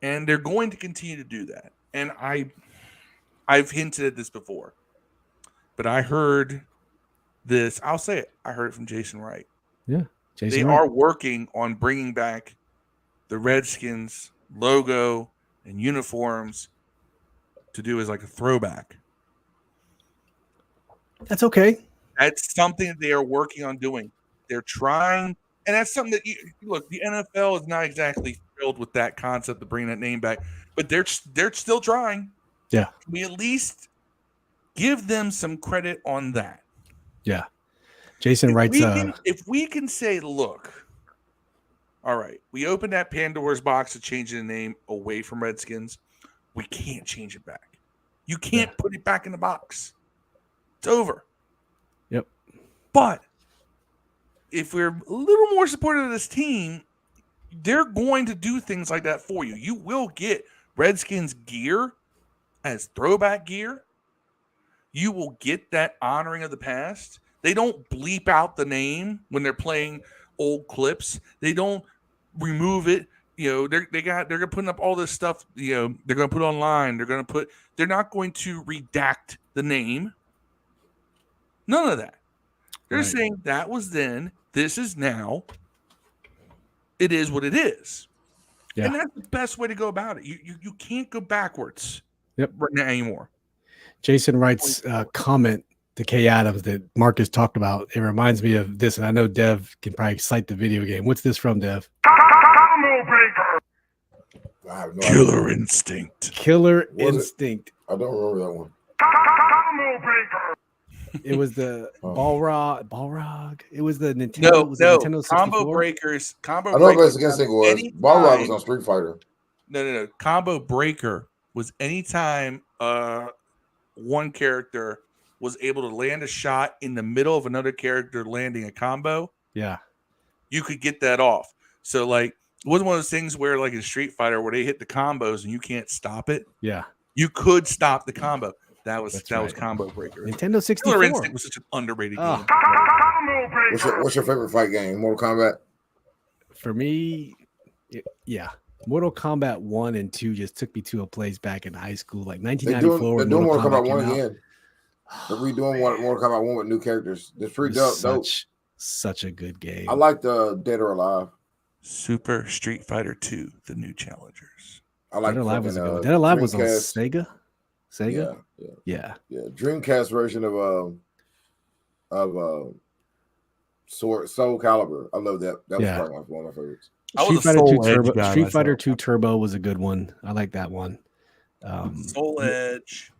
And they're going to continue to do that. And I've hinted at this before, but I heard this. I'll say it. I heard it from Jason Wright. Yeah. They are working on bringing back the Redskins logo and uniforms to do as like a throwback. That's okay. That's something that they are working on doing. They're trying. And that's something that, look, the NFL is not exactly thrilled with that concept of bringing that name back, but they're still trying. Yeah. Can we at least give them some credit on that? Yeah. Jason writes. If we can say, look, all right, we opened that Pandora's box of changing the name away from Redskins. We can't change it back. You can't put it back in the box. It's over. Yep. But if we're a little more supportive of this team, they're going to do things like that for you. You will get Redskins gear as throwback gear. You will get that honoring of the past. They don't bleep out the name when they're playing old clips. They don't remove it. You know, they're going to put up all this stuff. You know, they're going to put online. They're not going to redact the name. None of that. They're saying that was then. This is now. It is what it is. Yeah. And that's the best way to go about it. You can't go backwards. Yep. Right now anymore. Jason writes a comment to Kay Adams that Marcus talked about. It reminds me of this, and I know Dev can probably cite the video game. What's this from, Dev? Killer Instinct. Killer Instinct. I don't remember that one. It was the Balrog. It was the Nintendo. Nintendo 64? Combo Breakers. I know what Best Against Single was. Balrog was on Street Fighter. No. Combo Breaker was anytime one character was able to land a shot in the middle of another character landing a combo. Yeah. You could get that off. So, like, it wasn't one of those things where, like in Street Fighter, where they hit the combos and you can't stop it. Yeah. You could stop the combo. That was Combo Breaker. Nintendo 64. Killer Instinct was such an underrated game. What's your favorite fight game? Mortal Kombat? For me, yeah. Mortal Kombat 1 and 2 just took me to a place back in high school, like 1994. They're doing Mortal Kombat 1 again. They're redoing Mortal Kombat 1 with new characters. It's pretty dope. Such a good game. I like the Dead or Alive. Super Street Fighter 2, the new challengers. I like Dead or Alive was a good one. Dead fucking, or Alive was on Dreamcast. Sega. Sega. Yeah. Yeah. Dreamcast version of Soul Calibur. I love that. That was Yeah. probably one of my favorites. I was Street a Fighter 2 Soul Edge Turbo. guy Street Fighter myself. 2 Turbo was a good one. I like that one. Soul Edge.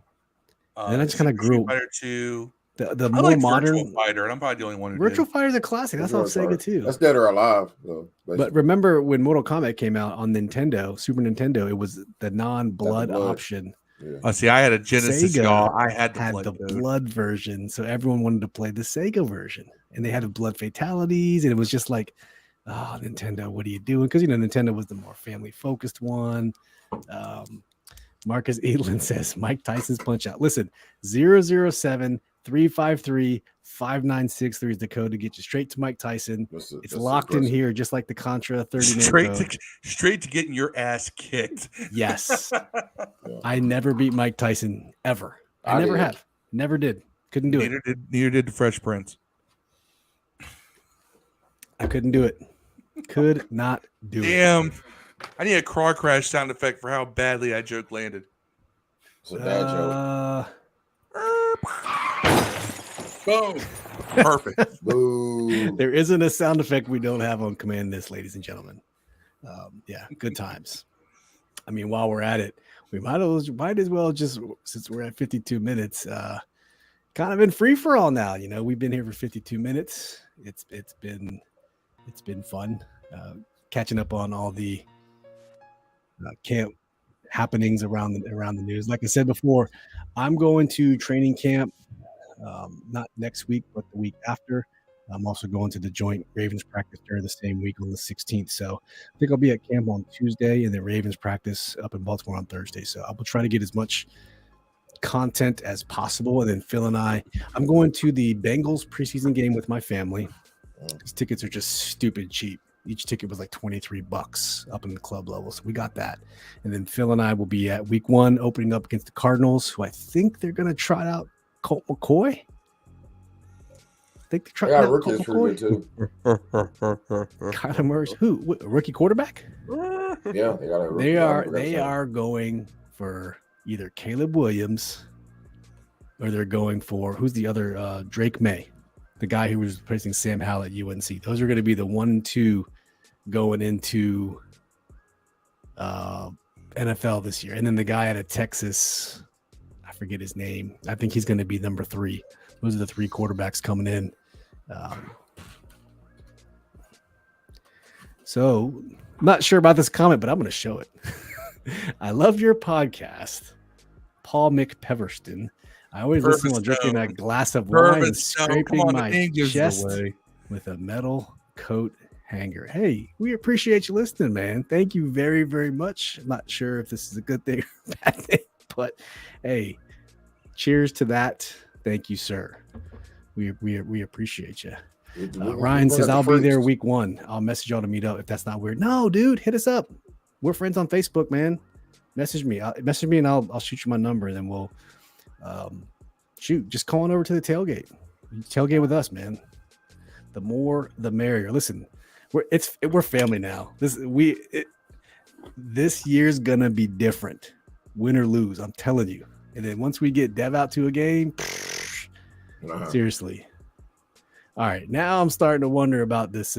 Then I just kind of grew. Street Fighter 2. The I more like modern Virtual Fighter, and I'm probably the only one who Virtual did. Fighter's a classic. That's off Sega too. That's Dead or Alive. Though, but remember when Mortal Kombat came out on Nintendo, Super Nintendo, it was the non-blood option. Yeah. Oh, see, I had a Genesis, Sega y'all. I had the blood version, so everyone wanted to play the Sega version, and they had the blood fatalities, and it was just like, oh, Nintendo, what are you doing? Because Nintendo was the more family-focused one. Marcus Edlin says Mike Tyson's Punch Out. Listen, 007-353-5963 is the code to get you straight to Mike Tyson. It's locked in here, just like the Contra 30 code. Straight to getting your ass kicked. Yes. I never beat Mike Tyson ever. I never have. Never did. Couldn't do it. Neither did the Fresh Prince. I couldn't do it. Could not do it. Damn. I need a car crash sound effect for how badly that joke landed. It's a bad joke. Boom. Perfect. Boom. There isn't a sound effect we don't have on Command This, ladies and gentlemen. Yeah, good times. I mean, while we're at it, we might as well just, since we're at 52 minutes, kind of in free for all now. We've been here for 52 minutes. It's been fun catching up on all the camp happenings around the news. Like I said before, I'm going to training camp, not next week, but the week after. I'm also going to the joint Ravens practice during the same week on the 16th. So I think I'll be at camp on Tuesday and then Ravens practice up in Baltimore on Thursday. So I will try to get as much content as possible. And then Phil and I'm going to the Bengals preseason game with my family. These tickets are just stupid cheap. Each ticket was like $23 up in the club level. So we got that. And then Phil and I will be at week 1 opening up against the Cardinals, who I think they're going to try out Colt McCoy. I think they're trying out Colt McCoy too. Kyler Murray. Who? A rookie quarterback? Yeah, they are going for either Caleb Williams or they're going for who's the other Drake May, the guy who was replacing Sam Howell at UNC. Those are going to be the 1 and 2 going into NFL this year. And then the guy out of Texas, I forget his name. I think he's going to be number 3. Those are the 3 quarterbacks coming in. So I'm not sure about this comment, but I'm going to show it. I love your podcast, Paul McPeverston. I always listen while drinking that glass of wine and scraping my chest with a metal coat hanger. Hey, we appreciate you listening, man. Thank you very, very much. I'm not sure if this is a good thing or a bad thing, but hey, cheers to that. Thank you, sir. We appreciate you. Ryan says, I'll be there week 1. I'll message y'all to meet up if that's not weird. No, dude, hit us up. We're friends on Facebook, man. Message me and I'll shoot you my number, and then we'll just call on over to the tailgate. Tailgate with us, man. The more the merrier. Listen, we're family now. This year's gonna be different, win or lose. I'm telling you. And then once we get Dev out to a game, seriously. All right, now I'm starting to wonder about this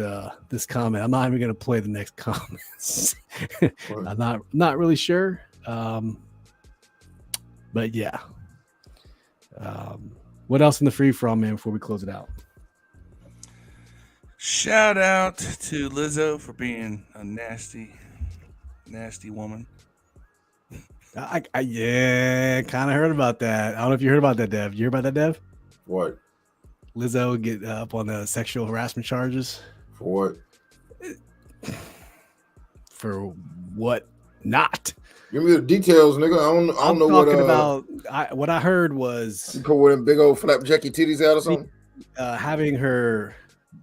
comment. I'm not even going to play the next comments. I'm not really sure. But yeah. What else in the free for all, man, before we close it out? Shout out to Lizzo for being a nasty woman. I kind of heard about that. I don't know if you heard about that, Dev. You heard about that, Dev? What? Lizzo get up on the sexual harassment charges. For what? For what not? Give me the details, nigga. I don't know what. What I heard was you put one of them big old flapjacky titties out or something. Having her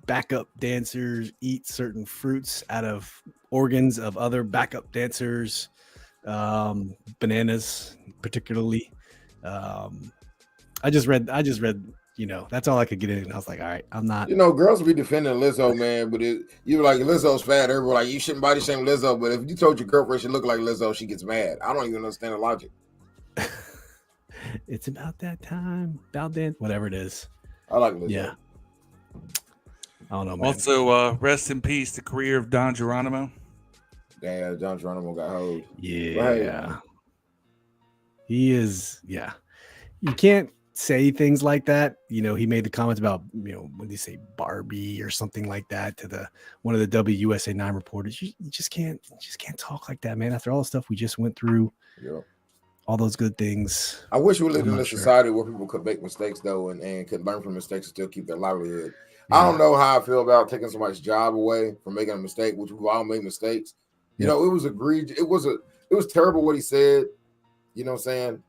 backup dancers eat certain fruits out of organs of other backup dancers, bananas particularly. I just read that's all I could get in. I was like, all right, I'm not. Girls be defending Lizzo, man, but you like Lizzo's fat. Everybody like you shouldn't body shame Lizzo, but if you told your girlfriend she look like Lizzo, she gets mad. I don't even understand the logic. It's about that time, about then, whatever it is. I like Lizzo. Yeah. I don't know, man. Also, rest in peace, the career of Don Geronimo. Damn, Don Geronimo got hold. Yeah. He is, yeah. You can't say things like that. He made the comments about, when they say Barbie or something like that to one of the WUSA 9 reporters. You just can't talk like that, man. After all the stuff we just went through. Yeah. All those good things. I wish we lived in a society where people could make mistakes though and could learn from mistakes and still keep their livelihood. Yeah. I don't know how I feel about taking somebody's job away for making a mistake, which we've all made mistakes. It was egregious. It was terrible what he said. You know what I'm saying?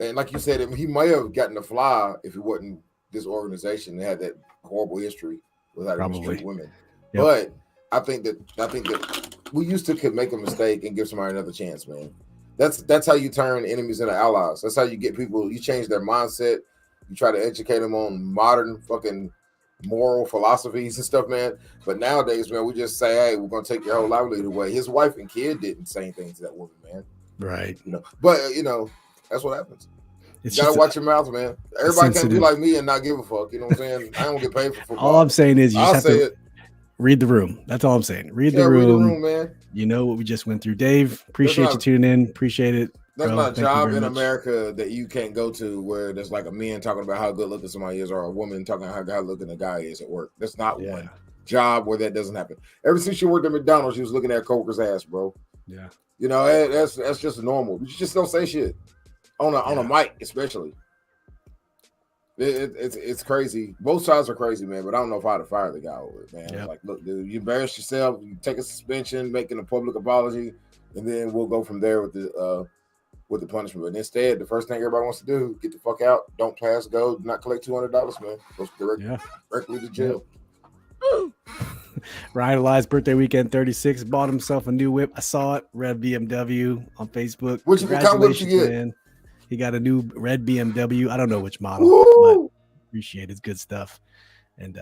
And like you said, he might have gotten the fly if it wasn't this organization that had that horrible history with how to mistreat women. Yep. But I think that we used to could make a mistake and give somebody another chance, man. That's how you turn enemies into allies. That's how you get people. You change their mindset. You try to educate them on modern fucking moral philosophies and stuff, man. But nowadays, man, we just say, "Hey, we're gonna take your whole livelihood away." His wife and kid didn't say anything to that woman, man. Right. But that's what happens. You gotta watch your mouth, man. Everybody can't be like me and not give a fuck. You know what I'm saying? I don't get paid for football. All I'm saying is you just have to read the room. That's all I'm saying. Read the room, man. You know what we just went through. Dave, appreciate you tuning in. Appreciate it. That's not a job in America that you can't go to where there's like a man talking about how good looking somebody is or a woman talking about how good looking a guy is at work. That's not one job where that doesn't happen. Ever since you worked at McDonald's, you was looking at a coworker's ass, bro. Yeah. That's just normal. You just don't say shit on a mic, especially. It's crazy. Both sides are crazy, man. But I don't know if I'd have fired the guy over it, man. Yep. Like, look, dude, you embarrass yourself. You take a suspension, making a public apology, and then we'll go from there with the punishment. But instead, the first thing everybody wants to do, get the fuck out. Don't pass go. Do not collect $200, man. Goes directly to jail. Ryan Elias birthday weekend 36 bought himself a new whip. I saw it. Red BMW on Facebook. What kind of whip you get? Man. He got a new red BMW. I don't know which model, but appreciate his good stuff. And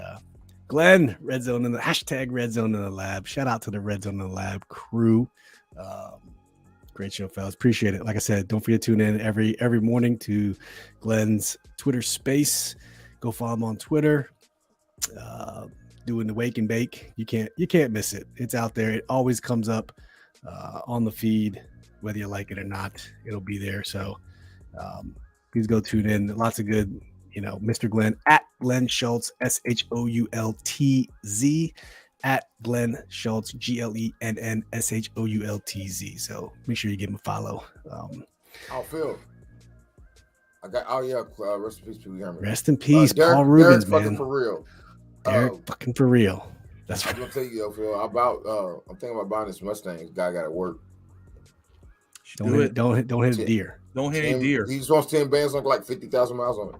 Glenn, Red Zone in the hashtag Red Zone in the Lab. Shout out to the Red Zone in the Lab crew. Great show, fellas. Appreciate it. Like I said, don't forget to tune in every morning to Glenn's Twitter space. Go follow him on Twitter. Doing the wake and bake. You can't miss it. It's out there. It always comes up on the feed, whether you like it or not. It'll be there. So please go tune in. Lots of good, Mr. Glenn at Glenn Schultz, SHOULTZ, at Glenn Schultz, GLENN So make sure you give him a follow. Phil. I got. Rest in peace, people. Rest in peace, Paul Rubens, man. Fucking for real. Derek, fucking for real. That's right. I'm gonna tell you, Phil. I'm thinking about buying this Mustang. This guy got to work. Don't hit a deer. Don't hit any deer. He just wants 10 bands on like 50,000 miles on it.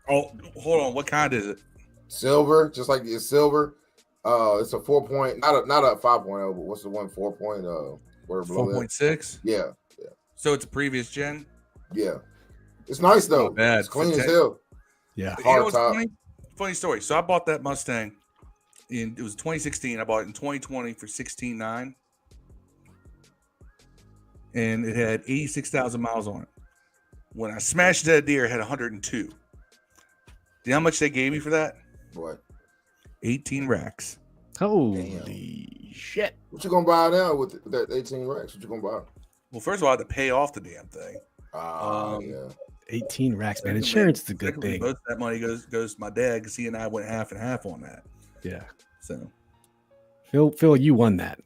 Oh, hold on. What kind is it? Silver, just like it's silver. It's a 4 point, not a 5.0, but what's the one 4.6? Yeah. So it's a previous gen? Yeah. It's nice though. Not bad. It's clean as hell. Yeah. Hard top. Funny story. So I bought that Mustang it was 2016. I bought it in 2020 for $16,900. And it had 86,000 miles on it. When I smashed that deer, it had 102. Do you know how much they gave me for that? What? 18 racks. Holy shit. What you gonna buy now with that 18 racks? What you gonna buy? Well, first of all, I had to pay off the damn thing. Yeah. 18 racks, man. Insurance is a good thing. Most of that money goes to my dad because he and I went half and half on that. Yeah. So, Phil, you won that.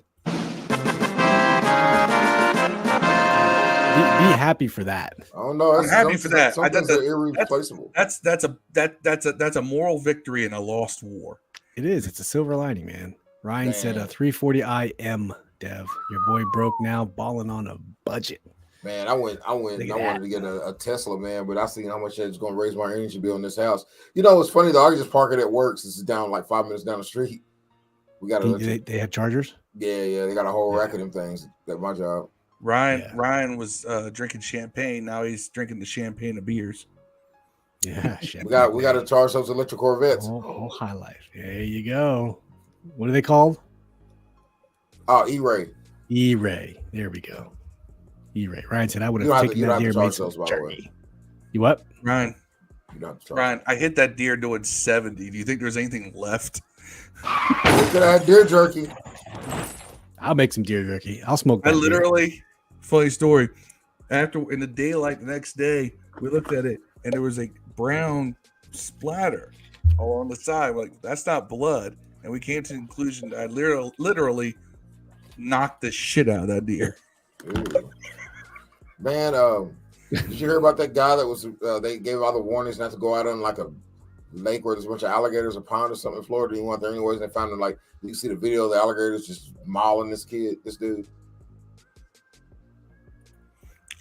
Be happy for that. Oh no, I'm happy for that. That's irreplaceable. That's a moral victory in a lost war. It is. It's a silver lining, man. Ryan said a 340i M, Dev. Your boy broke now, balling on a budget. Man, I wanted to get a Tesla, man, but I seen how much it's going to raise my energy bill in this house. It's funny though. I can just park it at work. Since it's down like 5 minutes down the street. We got they have chargers. Yeah. They got a whole rack of them things at my job. Ryan was drinking champagne. Now he's drinking the champagne of beers. Yeah, we got to charge those electric Corvettes. Oh, highlight. There you go. What are they called? Oh, E-Ray. E-Ray. There we go. E-Ray. Ryan said I would have taken that deer and made some turkey. You what? Ryan, You don't have to charge Ryan, I hit that deer doing 70. Do you think there's anything left? We could have deer jerky. I'll make some deer jerky. I'll smoke that. I literally, funny story. After in the daylight the next day, we looked at it and there was a brown splatter all on the side. We're like, that's not blood. And we came to the conclusion that I literally knocked the shit out of that deer. Ooh. Man, did you hear about that guy that was they gave all the warnings not to go out on like a lake where there's a bunch of alligators or pond or something in Florida? He went there anyways, and they found him like you see the video of the alligators just mauling this dude.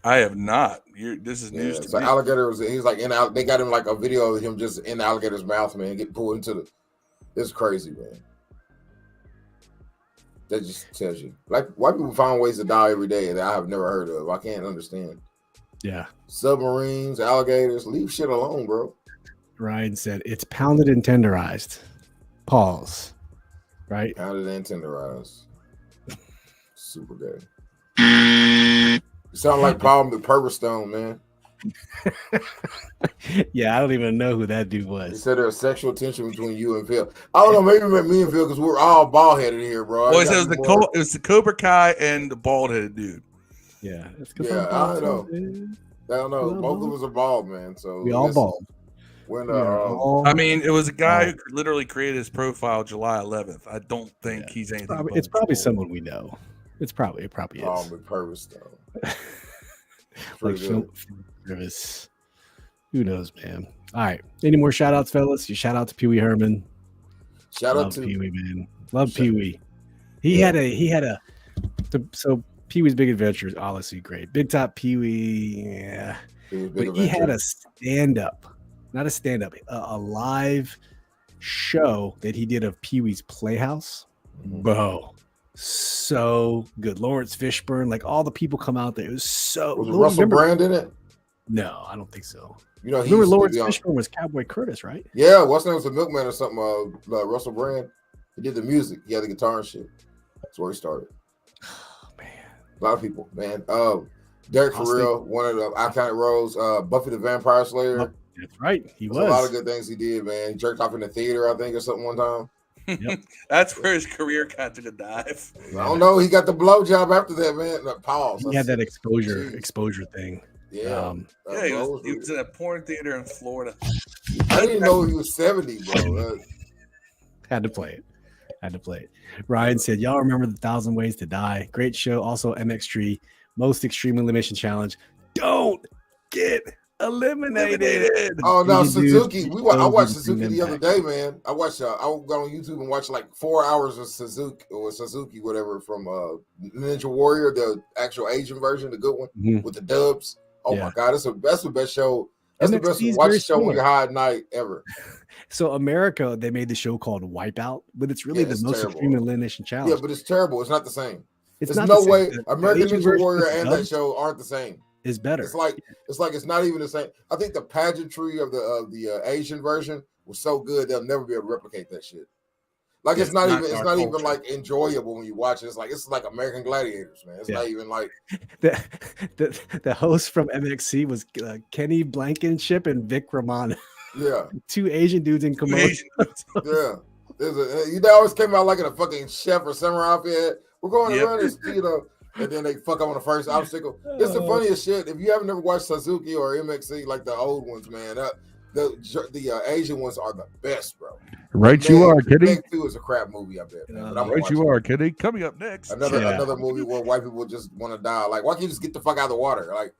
I have not. This is news to so me. Alligator he's like they got him like a video of him just in the alligator's mouth, man, get pulled into the. It's crazy, man. That just tells you, like, white people find ways to die every day that I have never heard of. I can't understand. Yeah. Submarines, alligators, leave shit alone, bro. Ryan said it's pounded and tenderized. Pause. Right? Pounded and tenderized. Super gay. You sound like Paul McPurverstone, man. Yeah, I don't even know who that dude He was. said there's sexual tension between you and Phil. I don't know, maybe me and Phil because we're all bald headed here, bro. Well, it was the Cobra Kai and the bald headed dude. Yeah. Yeah, I don't know. I don't know. Both of us are bald, man. So we all bald. When I mean, it was a guy who literally created his profile July 11th. I don't think he's anything. It's probably someone we know. It probably is. Paul McPurverstone. Like Phil Rivers. Who knows, man? All right. Any more shout outs, fellas? You shout out to Pee Wee Herman. Shout out to Pee Wee, man. Love Pee Wee. So Pee Wee's Big Adventure is honestly great. Big Top Pee Wee, yeah. But he had a stand-up, not a stand-up, a live show that he did of Pee Wee's Playhouse. Bro, so good. Lawrence Fishburne, like all the people come out there. It was so. Was Russell Brand in it? No, I don't think so. You know, remember Lawrence Fishburne was Cowboy Curtis, right? Yeah, what's name was a milkman or something. Russell Brand. He did the music. He had the guitar and shit. That's where he started. Oh man, a lot of people, man. Derek for real, one of the iconic roles. Buffy the Vampire Slayer. That's right. There's a lot of good things he did, man. He jerked off in the theater, I think, or something one time. Yep. That's where his career kind of took a dive. I don't know. He got the blowjob after that, man. Pause. He had that exposure thing. Yeah. He was in a porn theater in Florida. I didn't know he was 70, bro. Had to play it. Ryan said, y'all remember the 1,000 Ways to Die? Great show. Also MX3, most extreme elimination challenge. Don't get eliminated. Oh no, Suzuki. I watched Suzuki the other day, man. I watched. I got on YouTube and watched like 4 hours of Suzuki, whatever, from Ninja Warrior, the actual Asian version, the good one with the dubs. Oh my god, that's the best show. That's the best watch show when you're high at night ever. So America, they made the show called Wipeout, but it's really the most extreme elimination challenge. Yeah, but it's terrible. It's not the same. There's no way American Ninja Warrior and that show aren't the same. Is better. It's like it's not even the same. I think the pageantry of the Asian version was so good they'll never be able to replicate that shit. Like it's not even like enjoyable when you watch it. It's like American Gladiators, man. It's not even like the host from MXC was Kenny Blankenship and Vic Ramon. Yeah, two Asian dudes in kimonos. Yeah, they always came out like in a fucking chef or samurai outfit. We're going to run this, and then they fuck up on the first obstacle. It's the funniest shit. If you haven't never watched Suzuki or MXC, like the old ones, man, the Asian ones are the best, bro. Right, you are, Kitty. Meg 2 is a crap movie, I bet. Right, you are, Kitty. Coming up next, another movie where white people just want to die. Like, why can't you just get the fuck out of the water? Like,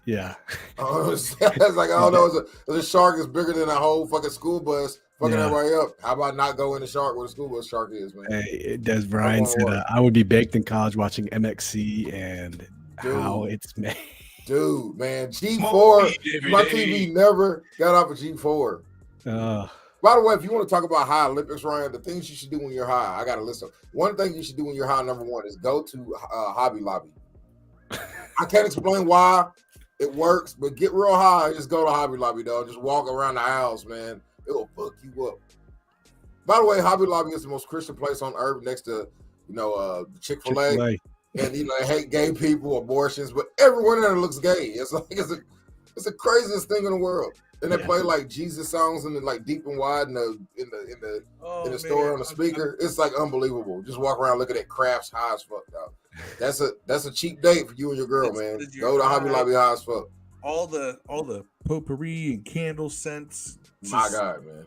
yeah. It's like, I don't know. It's a shark is bigger than a whole fucking school bus. Fucking everybody up. How about not go in the shark where the school bus shark is, man? Hey, Des Brian said, I would be baked in college watching MXC and how it's made. Dude, man, G4. My TV never got off of G4. By the way, if you want to talk about high Olympics, Ryan, the things you should do when you're high, I got a list of. One thing you should do when you're high, number one, is go to Hobby Lobby. I can't explain why. It works, but get real high. Just go to Hobby Lobby, dog. Just walk around the aisles, man. It will fuck you up. By the way, Hobby Lobby is the most Christian place on earth, next to Chick-fil-A. Chick-fil-A. And they hate gay people, abortions, but everyone there looks gay. It's like it's the craziest thing in the world. And they play like Jesus songs and like deep and wide in the store on the speaker. It's like unbelievable. Just walk around looking at crafts high as fuck, dog. That's a cheap date for you and your girl, man. Go to Hobby Lobby high as fuck. All the potpourri and candle scents. My God, man.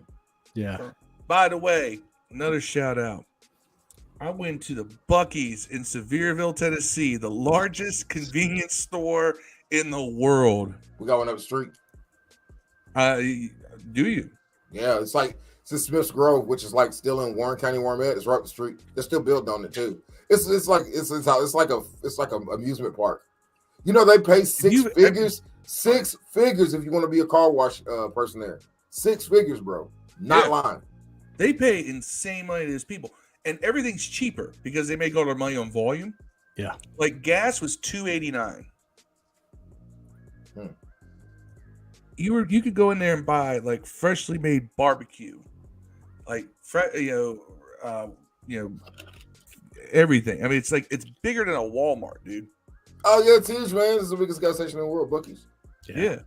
Yeah. By the way, another shout out. I went to the Buc-ee's in Sevierville, Tennessee, the largest convenience store in the world. We got one up the street. Do you? Yeah, it's Smith's Grove, which is like still in Warren County, Warren. It's right up the street. They're still building on it too. It's like a amusement park. You know, they pay six figures if you want to be a car wash person there. 6 figures, bro. Not lying. They pay insane money to these people, and everything's cheaper because they make all their money on volume. Yeah, like gas was $2.89. You could go in there and buy like freshly made barbecue, like everything. I mean, it's bigger than a Walmart, dude. Oh yeah, it's huge, man. This is the biggest gas station in the world, Buc-ee's. Yeah.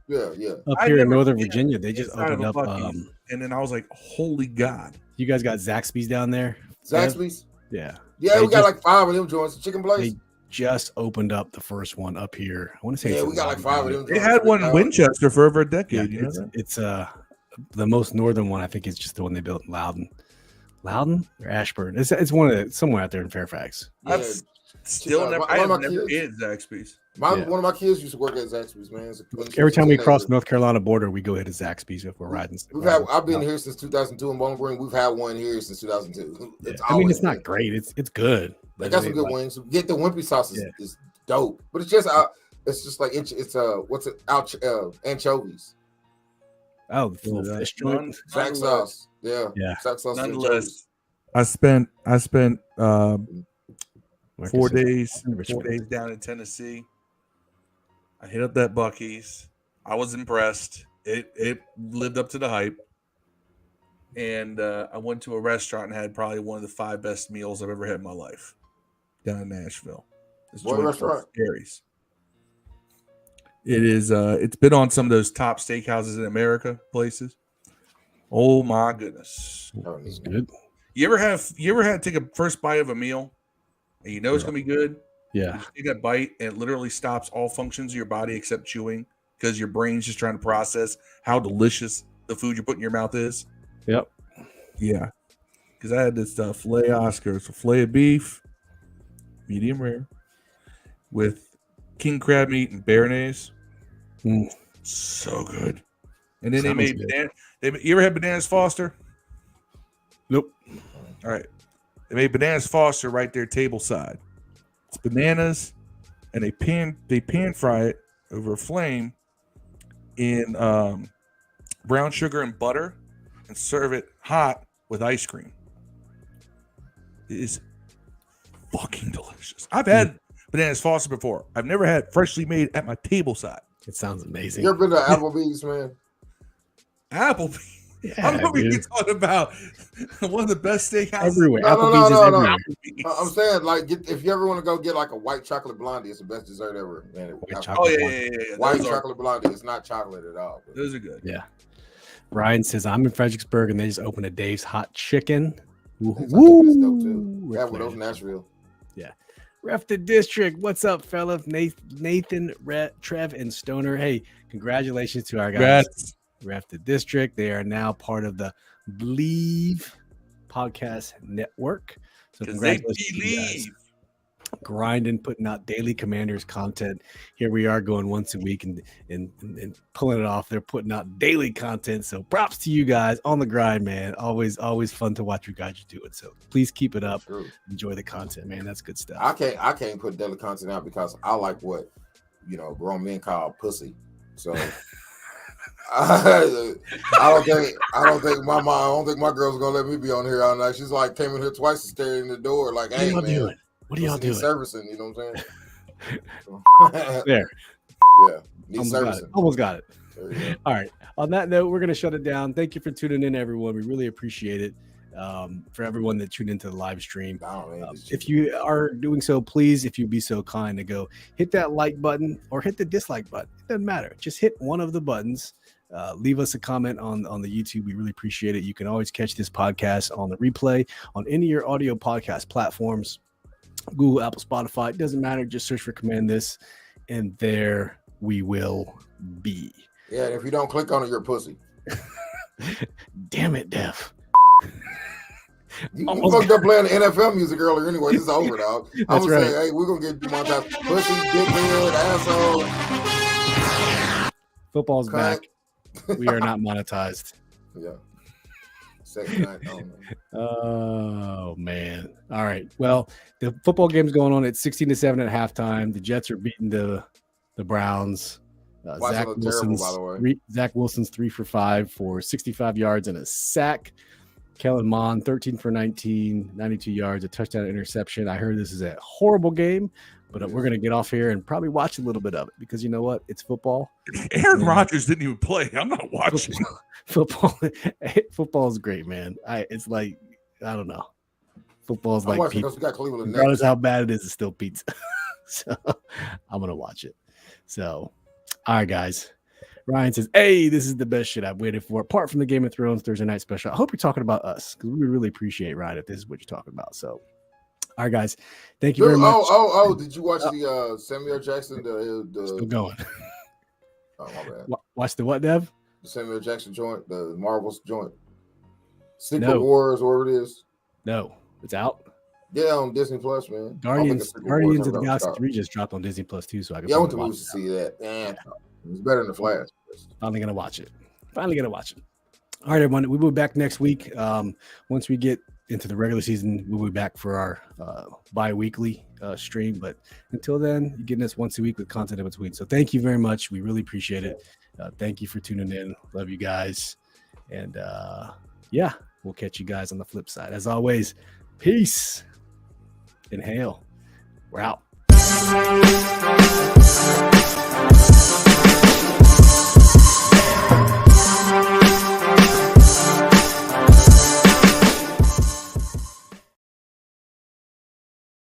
Up here in Northern Virginia, they just opened up. And then I was like, holy God. You guys got Zaxby's down there? Zaxby's? Yeah. Yeah, we got like 5 of them joints. Chicken place. They just opened up the first one up here. I want to say. Yeah, we got like 5 of them. They had one in Winchester for over a decade. Yeah, it's the most northern one. I think is just the one they built in Loudon or Ashburn. It's somewhere out there in Fairfax. Yeah. I've never been at Zaxby's. One of my kids used to work at Zaxby's, man. Every time we cross the North Carolina border, we go hit a Zaxby's if we're riding. I've been here since 2002 in Bowling Green. We've had one here since 2002. It's not great. It's good. They got some good wings. Get the wimpy sauce is dope, but it's just like anchovies. Oh, the fish joint. Zax sauce. Yeah. Zax sauce. Nonetheless, I spent 4 days down in Tennessee. I hit up that Buc-ee's. I was impressed. It lived up to the hype. And I went to a restaurant and had probably one of the 5 best meals I've ever had in my life down in Nashville. What restaurant? Gary's. It is. It's been on some of those top steakhouses in America places. Oh my goodness, it's good. You ever had to take a first bite of a meal and you know it's gonna be good? Yeah. You take that bite and it literally stops all functions of your body except chewing because your brain's just trying to process how delicious the food you put in your mouth is. Yep. Yeah. Because I had this filet Oscar, so filet of beef, medium rare, with king crab meat and béarnaise. So good. And then they made banana. You ever had bananas Foster? Nope. All right. They made bananas Foster right there table side. It's bananas, and they pan fry it over a flame in brown sugar and butter, and serve it hot with ice cream. It is fucking delicious. I've had bananas Foster before. I've never had freshly made at my table side. It sounds amazing. You ever been to Applebee's, man? Applebee's? Yeah, I don't know what you're talking about. One of the best steakhouses everywhere. No. Everywhere. I'm saying, like, if you ever want to go get like a white chocolate blondie, it's the best dessert ever, man. White chocolate blondie. It's not chocolate at all. But. Those are good. Yeah. Ryan says I'm in Fredericksburg and they just opened a Dave's Hot Chicken. Woo! Yeah, with those Nashville. Yeah. Ref the District. What's up, fella? Nathan, Trev, and Stoner. Hey, congratulations to our guys. Congrats. Ref the District. They are now part of the Believe podcast network. So congratulations to you guys. Grinding, putting out daily Commanders content. Here we are going once a week and pulling it off. They're putting out daily content. So props to you guys on the grind, man. Always fun to watch you guys are doing. So please keep it up. True. Enjoy the content, man. That's good stuff. I can't put daily content out because I like what grown men call pussy. So I don't think my girl's gonna let me be on here all night. She's like came in here twice and stared in the door like, hey man. What are y'all doing? Servicing, you know what I'm saying? There. Yeah. Need servicing. Almost got it. There you go. All right. On that note, we're going to shut it down. Thank you for tuning in, everyone. We really appreciate it. For everyone that tuned into the live stream. If you are doing so, please, if you'd be so kind to go hit that like button or hit the dislike button. It doesn't matter. Just hit one of the buttons. Leave us a comment on the YouTube. We really appreciate it. You can always catch this podcast on the replay on any of your audio podcast platforms, Google, Apple, Spotify. It doesn't matter. Just search for Command This, and there we will be. Yeah, if you don't click on it, you're a pussy. Damn it, Dev. You fucked up playing the NFL music earlier anyway. This is over, dog. I'm gonna right. say, hey, we're gonna get demonetized. Pussy, dickhead, asshole. Football's back. We are not monetized. Yeah. Second night. Oh man. All right. Well, the football game's going on at 16-7 at halftime. The Jets are beating the Browns. Zach Wilson's 3 for 5 for 65 yards and a sack. Kellen Mond, 13 for 19, 92 yards, a touchdown interception. I heard this is a horrible game, but we're going to get off here and probably watch a little bit of it because you know what? It's football. Aaron Rodgers didn't even play. I'm not watching. Football is great, man. It's like, I don't know. Football is like pizza. Regardless of how bad it is, it's still pizza. So I'm going to watch it. So, all right, guys. Ryan says, hey, this is the best shit I've waited for, apart from the Game of Thrones Thursday night special. I hope you're talking about us because we really appreciate, Ryan, if this is what you're talking about. So, all right, guys. Thank you very much. Oh, did you watch the Samuel Jackson? Still going. Oh, my bad. Watch the what, Dev? The Samuel Jackson joint, the Marvel's joint. Secret Wars, whatever it is. No, it's out. Yeah, on Disney Plus, man. Guardians of the Galaxy 3 just dropped on Disney Plus too, so I can. Yeah, I went to movies to see that. Man, it's better than the Flash. Finally gonna watch it. All right, everyone. We'll be back next week. Once we get into the regular season, we'll be back for our bi-weekly stream. But until then, you're getting us once a week with content in between. So thank you very much. We really appreciate it. Thank you for tuning in. Love you guys. And yeah, we'll catch you guys on the flip side. As always, peace. Inhale. We're out.